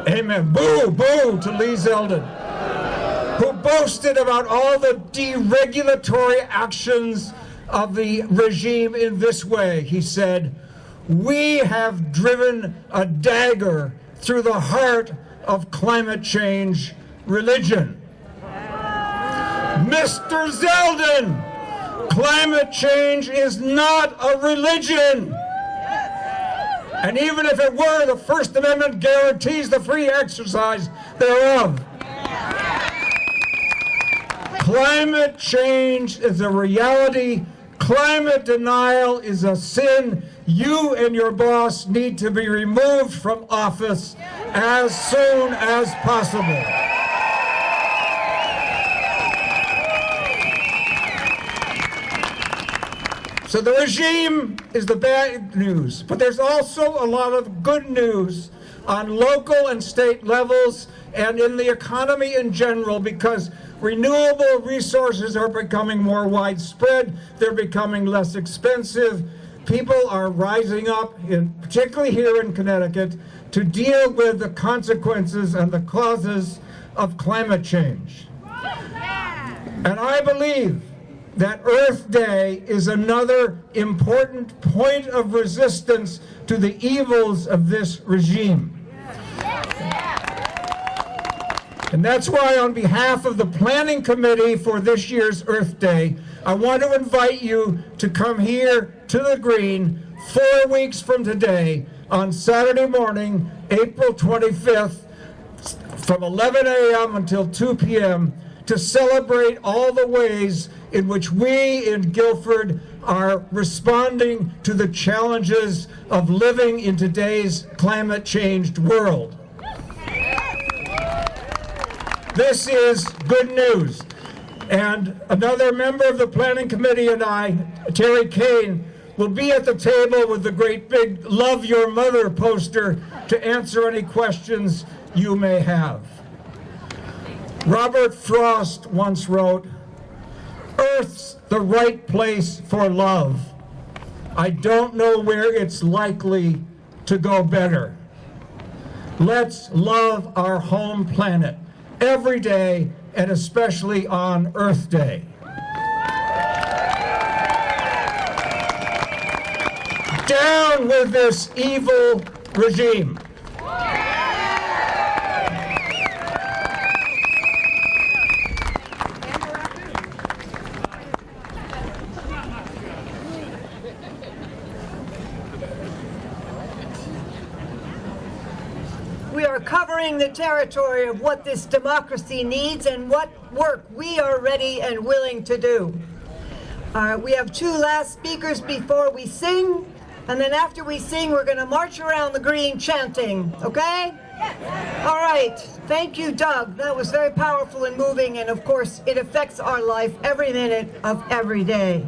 Speaker 8: amen, boo, boo to Lee Zeldin, who boasted about all the deregulatory actions of the regime in this way. He said, "We have driven a dagger through the heart of climate change religion." Mr. Zeldin, climate change is not a religion. And even if it were, the First Amendment guarantees the free exercise thereof. Climate change is a reality. Climate denial is a sin. You and your boss need to be removed from office as soon as possible. So the regime is the bad news, but there's also a lot of good news on local and state levels and in the economy in general, because renewable resources are becoming more widespread, they're becoming less expensive. People are rising up, particularly here in Connecticut, to deal with the consequences and the causes of climate change. And I believe that Earth Day is another important point of resistance to the evils of this regime. And that's why, on behalf of the Planning Committee for this year's Earth Day, I want to invite you to come here to the Green 4 weeks from today on Saturday morning, April 25th, from 11 a.m. until 2 p.m., to celebrate all the ways in which we in Guilford are responding to the challenges of living in today's climate-changed world. This is good news. And another member of the Planning Committee and I, Terry Kane, will be at the table with the great big Love Your Mother poster to answer any questions you may have. Robert Frost once wrote, "Earth's the right place for love. I don't know where it's likely to go better. Let's love our home planet every day, and especially on Earth Day." Down with this evil regime.
Speaker 1: We are covering the territory of what this democracy needs and what work we are ready and willing to do. We have 2 last speakers before we sing, and then after we sing, we're going to march around the Green chanting, okay? All right. Thank you, Doug. That was very powerful and moving, and of course, it affects our life every minute of every day.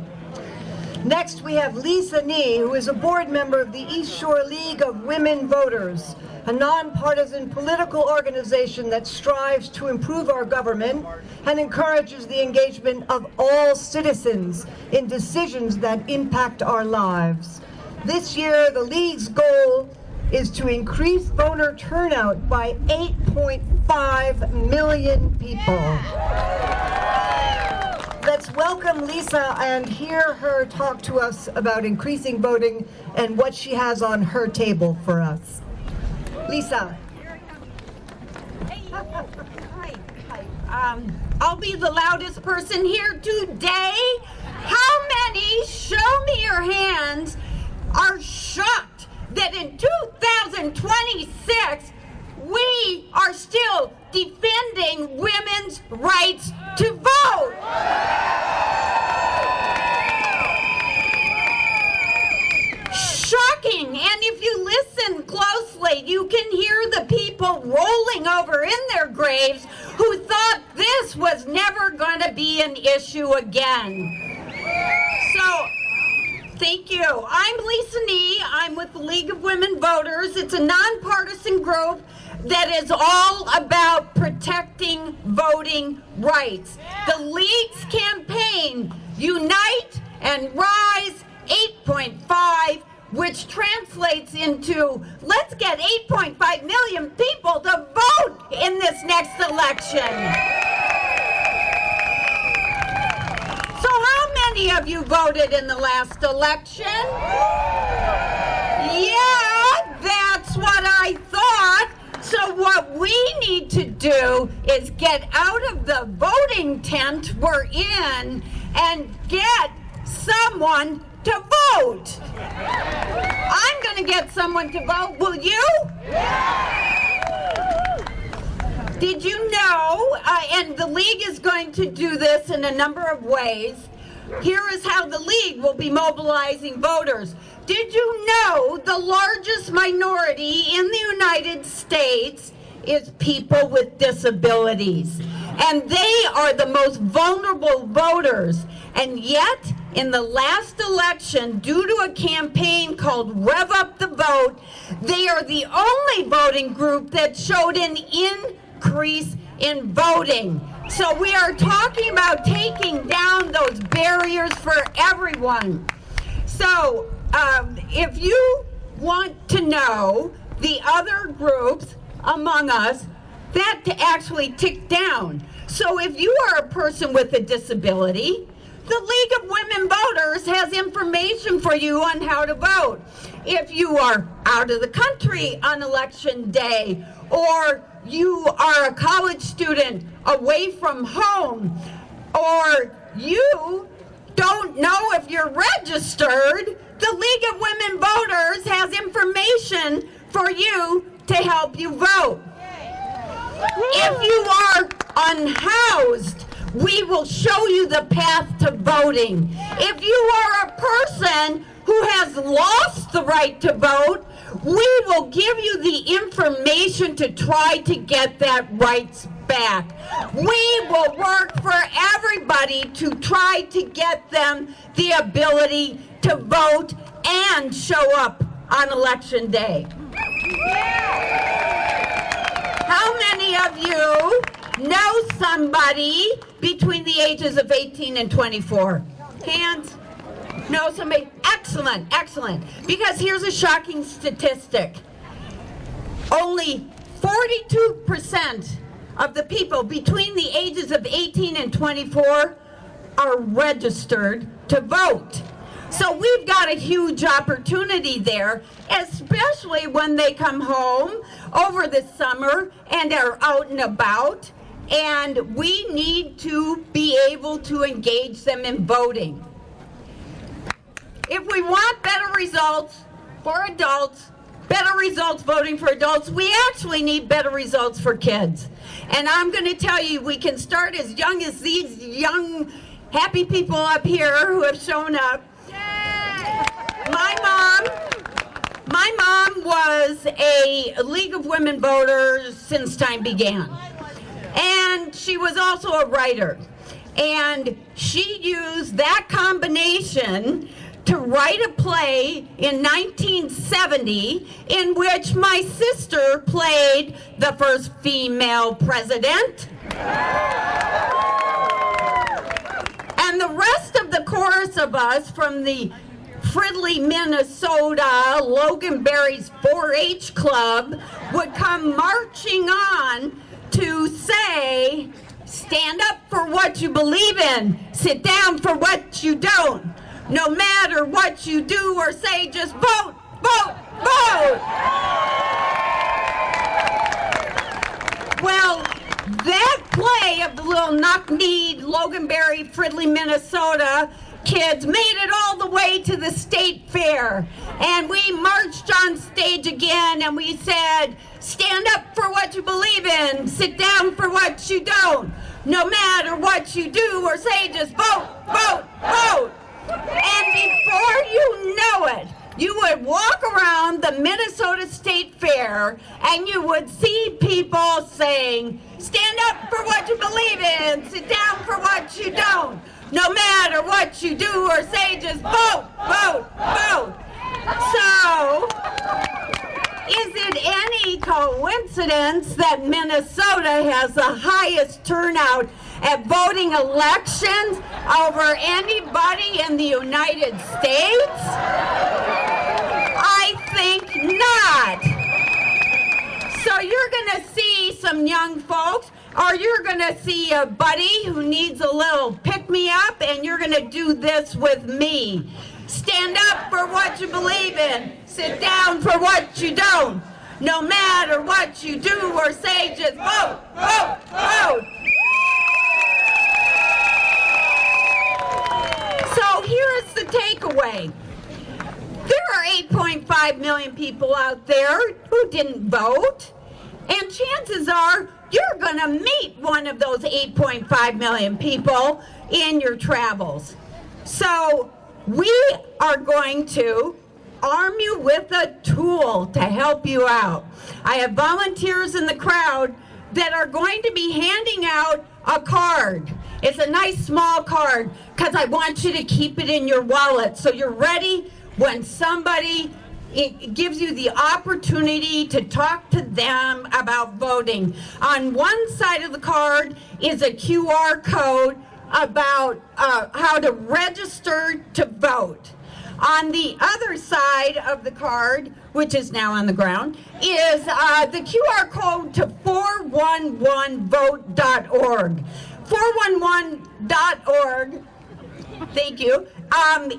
Speaker 1: Next, we have Lisa Nee, who is a board member of the East Shore League of Women Voters, a nonpartisan political organization that strives to improve our government and encourages the engagement of all citizens in decisions that impact our lives. This year, the League's goal is to increase voter turnout by 8.5 million people. The let's welcome Lisa and hear her talk to us about increasing voting and what she has on her table for us. Lisa.
Speaker 3: I'll be the loudest person here today. How many, show me your hands, are shocked that in 2026 we are still defending women's rights to vote? Shocking. And if you listen closely, you can hear the people rolling over in their graves who thought this was never going to be an issue again. So, thank you. I'm Lisa Nee. I'm with the League of Women Voters. It's a nonpartisan group that is all about protecting voting rights. The League's campaign, Unite and Rise 8.5, which translates into, let's get 8.5 million people to vote in this next election. So how many of you voted in the last election? Yeah, that's what I thought. So what we need to do is get out of the voting tent we're in and get someone to vote. I'm going to get someone to vote. Will you? Did you know, and the League is going to do this in a number of ways. Here is how the League will be mobilizing voters. Did you know the largest minority in the United States is people with disabilities? And they are the most vulnerable voters. And yet, in the last election, due to a campaign called Rev Up the Vote, they are the only voting group that showed an increase in voting. So we are talking about taking down those barriers for everyone. So if you want to know the other groups among us that actually tick down. So if you are a person with a disability, the League of Women Voters has information for you on how to vote. If you are out of the country on election day, or you are a college student away from home, or you don't know if you're registered, the League of Women Voters has information for you to help you vote. If you are unhoused, we will show you the path to voting. If you are a person who has lost the right to vote, we will give you the information to try to get that rights back. We will work for everybody to try to get them the ability to vote and show up on election day. How many of you know somebody between the ages of 18 and 24? Hands? Know somebody? Excellent, excellent. Because here's a shocking statistic. Only 42% of the people between the ages of 18 and 24 are registered to vote. So we've got a huge opportunity there, especially when they come home over the summer and are out and about, and we need to be able to engage them in voting. If we want better results for adults, better results voting for adults, we actually need better results for kids. And I'm going to tell you, we can start as young as these young, happy people up here who have shown up. My mom was a League of Women Voters since time began. And she was also a writer. And she used that combination to write a play in 1970 in which my sister played the first female president. And the rest of the chorus of us from the Fridley, Minnesota, Loganberry's 4-H Club would come marching on to say, Stand up for what you believe in. Sit down for what you don't. No matter what you do or say, just vote, vote, vote. Well, that play of the little knock-kneed Loganberry, Fridley, Minnesota kids made it all the way to the state fair. And we marched on stage again and we said, stand up for what you believe in, sit down for what you don't. No matter what you do or say, just vote, vote, vote. And before you know it, you would walk around the Minnesota State Fair and you would see people saying, stand up for what you believe in, sit down for what you don't. No matter what you do or say, just vote, vote, vote. So, is it any coincidence that Minnesota has the highest turnout at voting elections over anybody in the United States? I think not. So you're going to see some young folks, or you're going to see a buddy who needs a little pick-me-up, and you're going to do this with me. Stand up for what you believe in. Sit down for what you don't. No matter what you do or say, just vote, vote, vote. So here's the takeaway. There are 8.5 million people out there who didn't vote, and chances are you're going to meet one of those 8.5 million people in your travels. So we are going to arm you with a tool to help you out. I have volunteers in the crowd that are going to be handing out a card. It's a nice small card because I want you to keep it in your wallet so you're ready when somebody gives you the opportunity to talk to them about voting. On one side of the card is a QR code about how to register to vote. On the other side of the card, which is now on the ground, is the QR code to 411vote.org. 411.org, thank you,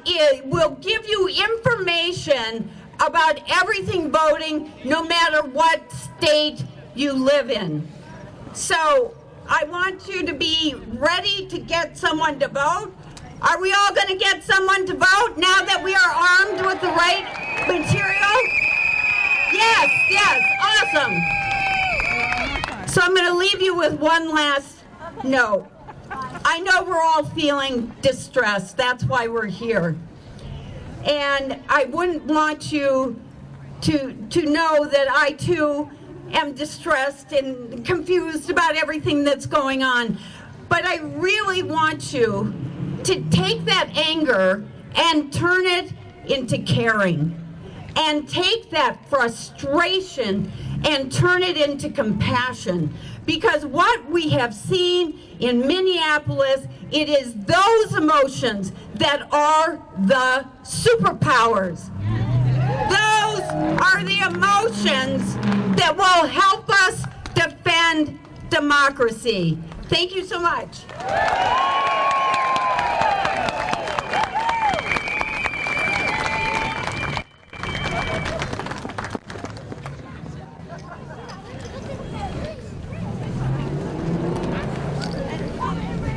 Speaker 3: it will give you information about everything voting, no matter what state you live in. So I want you to be ready to get someone to vote. Are we all going to get someone to vote now that we are armed with the right material? Yes, yes, awesome. So I'm going to leave you with one last note. I know we're all feeling distressed. That's why we're here. And I wouldn't want you to know that I too am distressed and confused about everything that's going on. But I really want you to take that anger and turn it into caring. And take that frustration and turn it into compassion. Because what we have seen in Minneapolis, it is those emotions that are the superpowers. Those are the emotions that will help us defend democracy. Thank you so much.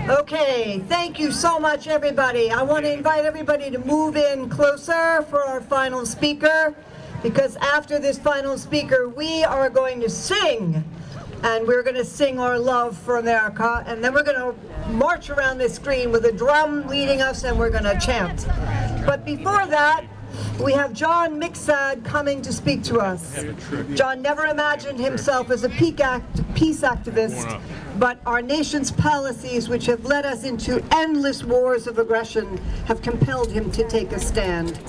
Speaker 1: Okay, thank you so much, everybody. I want to invite everybody to move in closer for our final speaker, because after this final speaker, we are going to sing, and we're going to sing our love for America, and then we're going to march around this screen with a drum leading us, and we're going to chant. But before that, we have John Mixad coming to speak to us. John never imagined himself as a peace activist, but our nation's policies, which have led us into endless wars of aggression, have compelled him to take a stand.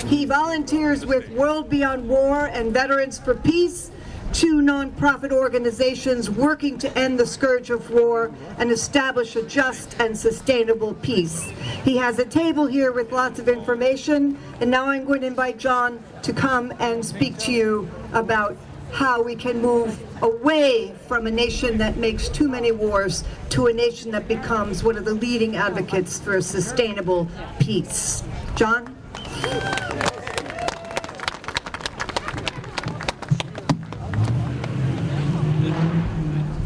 Speaker 1: He volunteers with World Beyond War and Veterans for Peace, two nonprofit organizations working to end the scourge of war and establish a just and sustainable peace. He has a table here with lots of information, and now I'm going to invite John to come and speak to you about how we can move away from a nation that makes too many wars to a nation that becomes one of the leading advocates for a sustainable peace. John?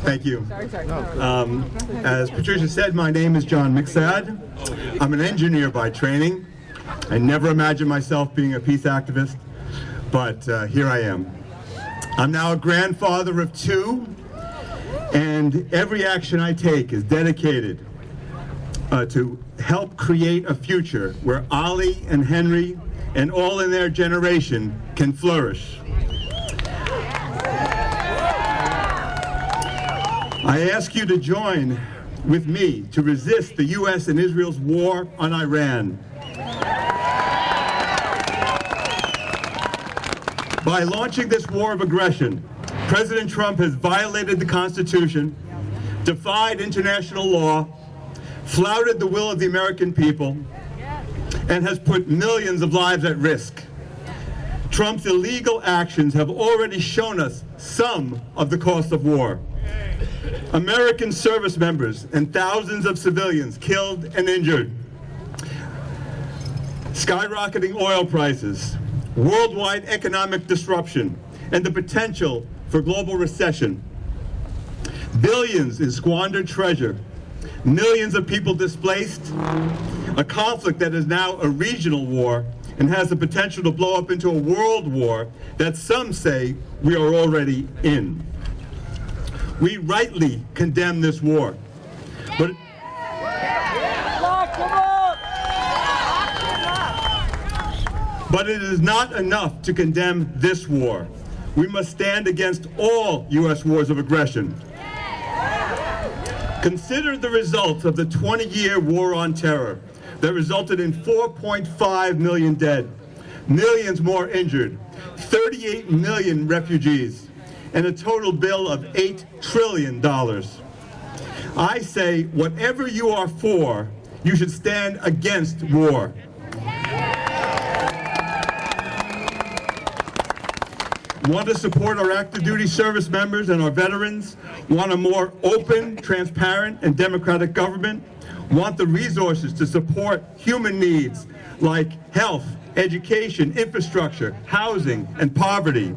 Speaker 9: Thank you. As Patricia said, my name is John McSad. I'm an engineer by training. I never imagined myself being a peace activist, but here I am. I'm now a grandfather of 2, and every action I take is dedicated to help create a future where Ollie and Henry and all in their generation can flourish. I ask you to join with me to resist the U.S. and Israel's war on Iran. By launching this war of aggression, President Trump has violated the Constitution, defied international law, flouted the will of the American people, and has put millions of lives at risk. Trump's illegal actions have already shown us some of the cost of war. American service members and thousands of civilians killed and injured. Skyrocketing oil prices, worldwide economic disruption, and the potential for global recession. Billions in squandered treasure, millions of people displaced, a conflict that is now a regional war and has the potential to blow up into a world war that some say we are already in. We rightly condemn this war, but it is not enough to condemn this war. We must stand against all U.S. wars of aggression. Consider the results of the 20-year war on terror that resulted in 4.5 million dead, millions more injured, 38 million refugees, and a total bill of $8 trillion. I say, whatever you are for, you should stand against war. Want to support our active duty service members and our veterans? Want a more open, transparent, and democratic government? Want the resources to support human needs like health, education, infrastructure, housing, and poverty?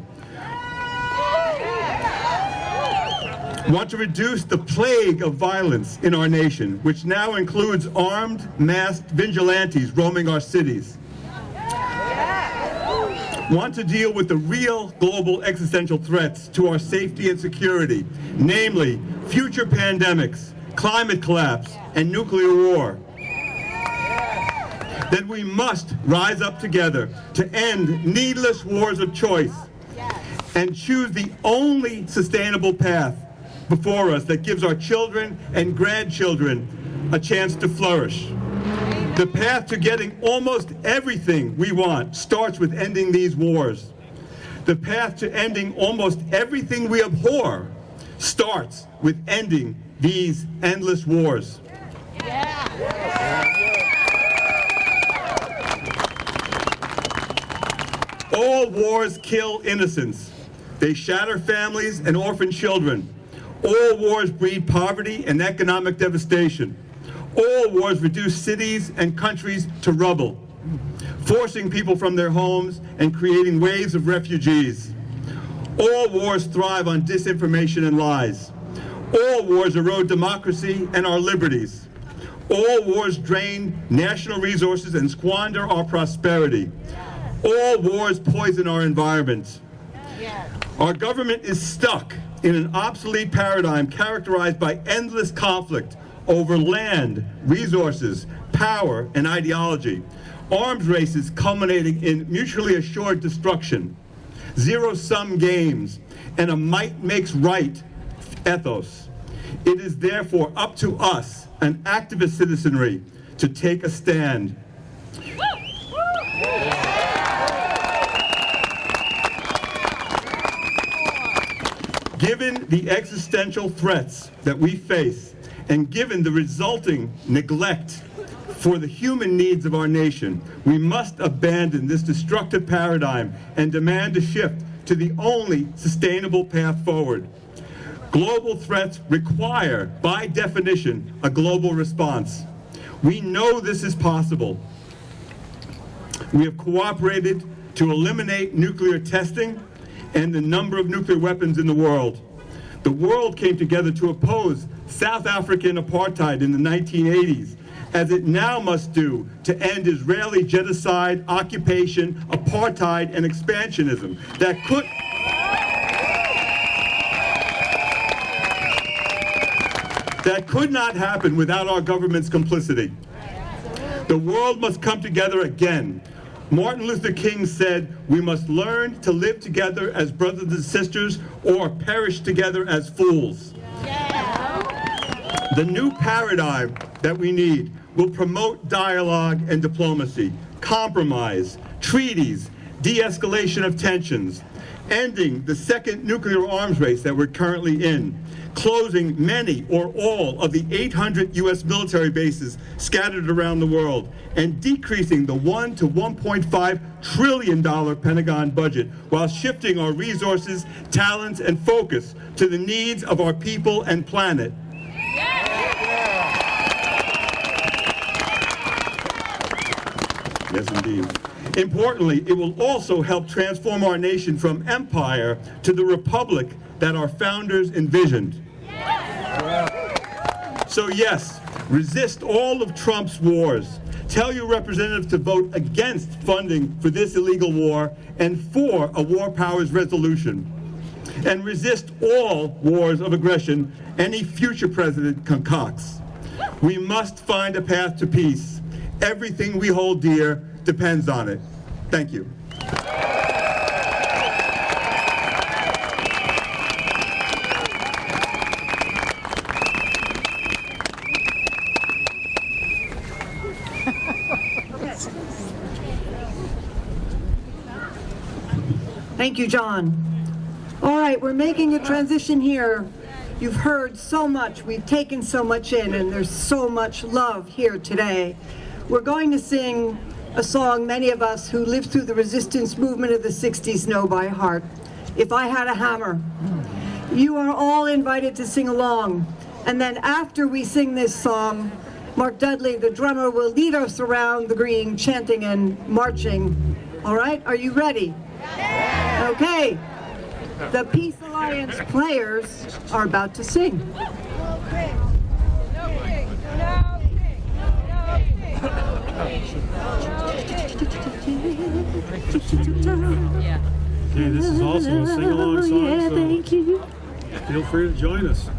Speaker 9: Want to reduce the plague of violence in our nation, which now includes armed, masked vigilantes roaming our cities? Want to deal with the real global existential threats to our safety and security, namely future pandemics, climate collapse, and nuclear war? Then we must rise up together to end needless wars of choice and choose the only sustainable path before us that gives our children and grandchildren a chance to flourish. The path to getting almost everything we want starts with ending these wars. The path to ending almost everything we abhor starts with ending these endless wars. All wars kill innocents. They shatter families and orphan children. All wars breed poverty and economic devastation. All wars reduce cities and countries to rubble, forcing people from their homes and creating waves of refugees. All wars thrive on disinformation and lies. All wars erode democracy and our liberties. All wars drain national resources and squander our prosperity. All wars poison our environment. Our government is stuck in an obsolete paradigm characterized by endless conflict over land, resources, power, and ideology. Arms races culminating in mutually assured destruction, zero-sum games, and a might makes right ethos. It is therefore up to us, an activist citizenry, to take a stand. Given the existential threats that we face, and given the resulting neglect for the human needs of our nation, we must abandon this destructive paradigm and demand a shift to the only sustainable path forward. Global threats require, by definition, a global response. We know this is possible. We have cooperated to eliminate nuclear testing and the number of nuclear weapons in the world. The world came together to oppose South African apartheid in the 1980s, as it now must do to end Israeli genocide, occupation, apartheid, and expansionism that could not happen without our government's complicity. The world must come together again. Martin Luther King said, "We must learn to live together as brothers and sisters or perish together as fools." The new paradigm that we need will promote dialogue and diplomacy, compromise, treaties, de-escalation of tensions, ending the second nuclear arms race that we're currently in, closing many or all of the 800 U.S. military bases scattered around the world, and decreasing the $1 to $1.5 trillion Pentagon budget while shifting our resources, talents, and focus to the needs of our people and planet. Yes, indeed. Importantly, it will also help transform our nation from empire to the republic that our founders envisioned. So yes, resist all of Trump's wars. Tell your representatives to vote against funding for this illegal war and for a war powers resolution. And resist all wars of aggression any future president concocts. We must find a path to peace. Everything we hold dear depends on it. Thank you.
Speaker 1: Thank you, John. All right, we're making a transition here. You've heard so much, we've taken so much in, and there's so much love here today. We're going to sing a song many of us who lived through the resistance movement of the 60s know by heart, "If I Had a Hammer." You are all invited to sing along, and then after we sing this song, Mark Dudley, the drummer, will lead us around the green, chanting and marching. All right, are you ready? Okay, the Peace Alliance players are about to sing.
Speaker 7: Okay, this is also a sing-along song, so feel free to join us.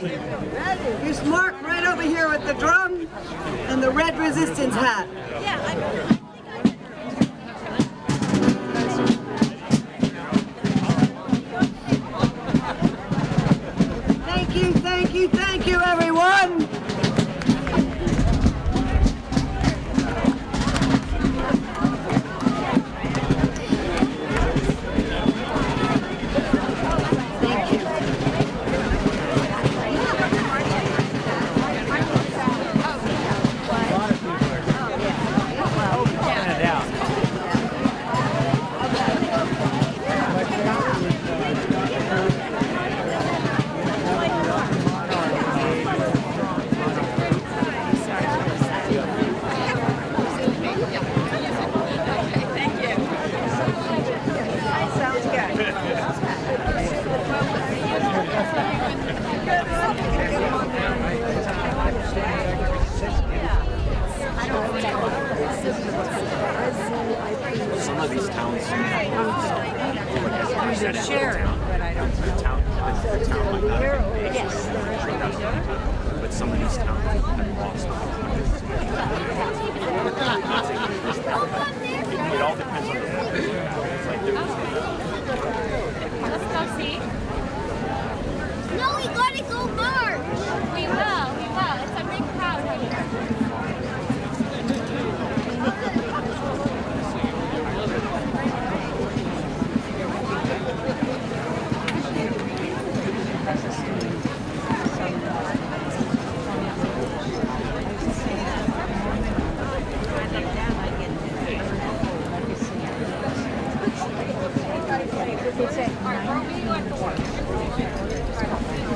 Speaker 1: Here's Mark right over here with the drum and the red resistance hat. Thank you, everyone.
Speaker 10: Some of these towns, the town might not have been big, but some of these towns have lost. It all depends on the weather. It's like
Speaker 11: Let's go see.
Speaker 6: No, we gotta go march.
Speaker 11: We will. It's a big crowd here.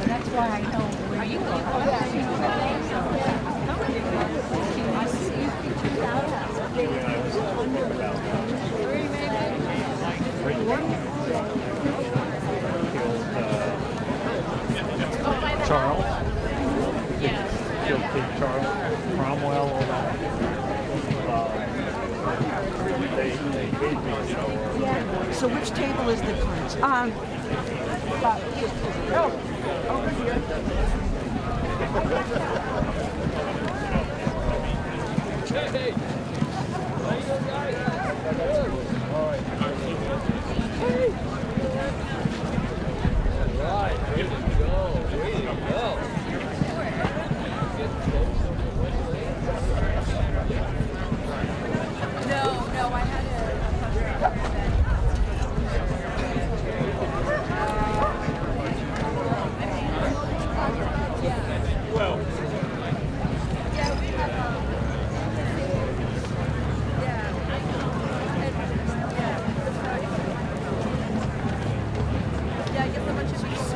Speaker 12: That's why I know. Are you
Speaker 7: Charles. Killed King Charles, Cromwell, all that. They gave me, you know.
Speaker 12: So which table is the concert? Over here.
Speaker 7: Hey. How you doing, guys? All right. Right. Way to go. Way to go.
Speaker 11: No, I had
Speaker 7: Well.
Speaker 11: I get so much of these.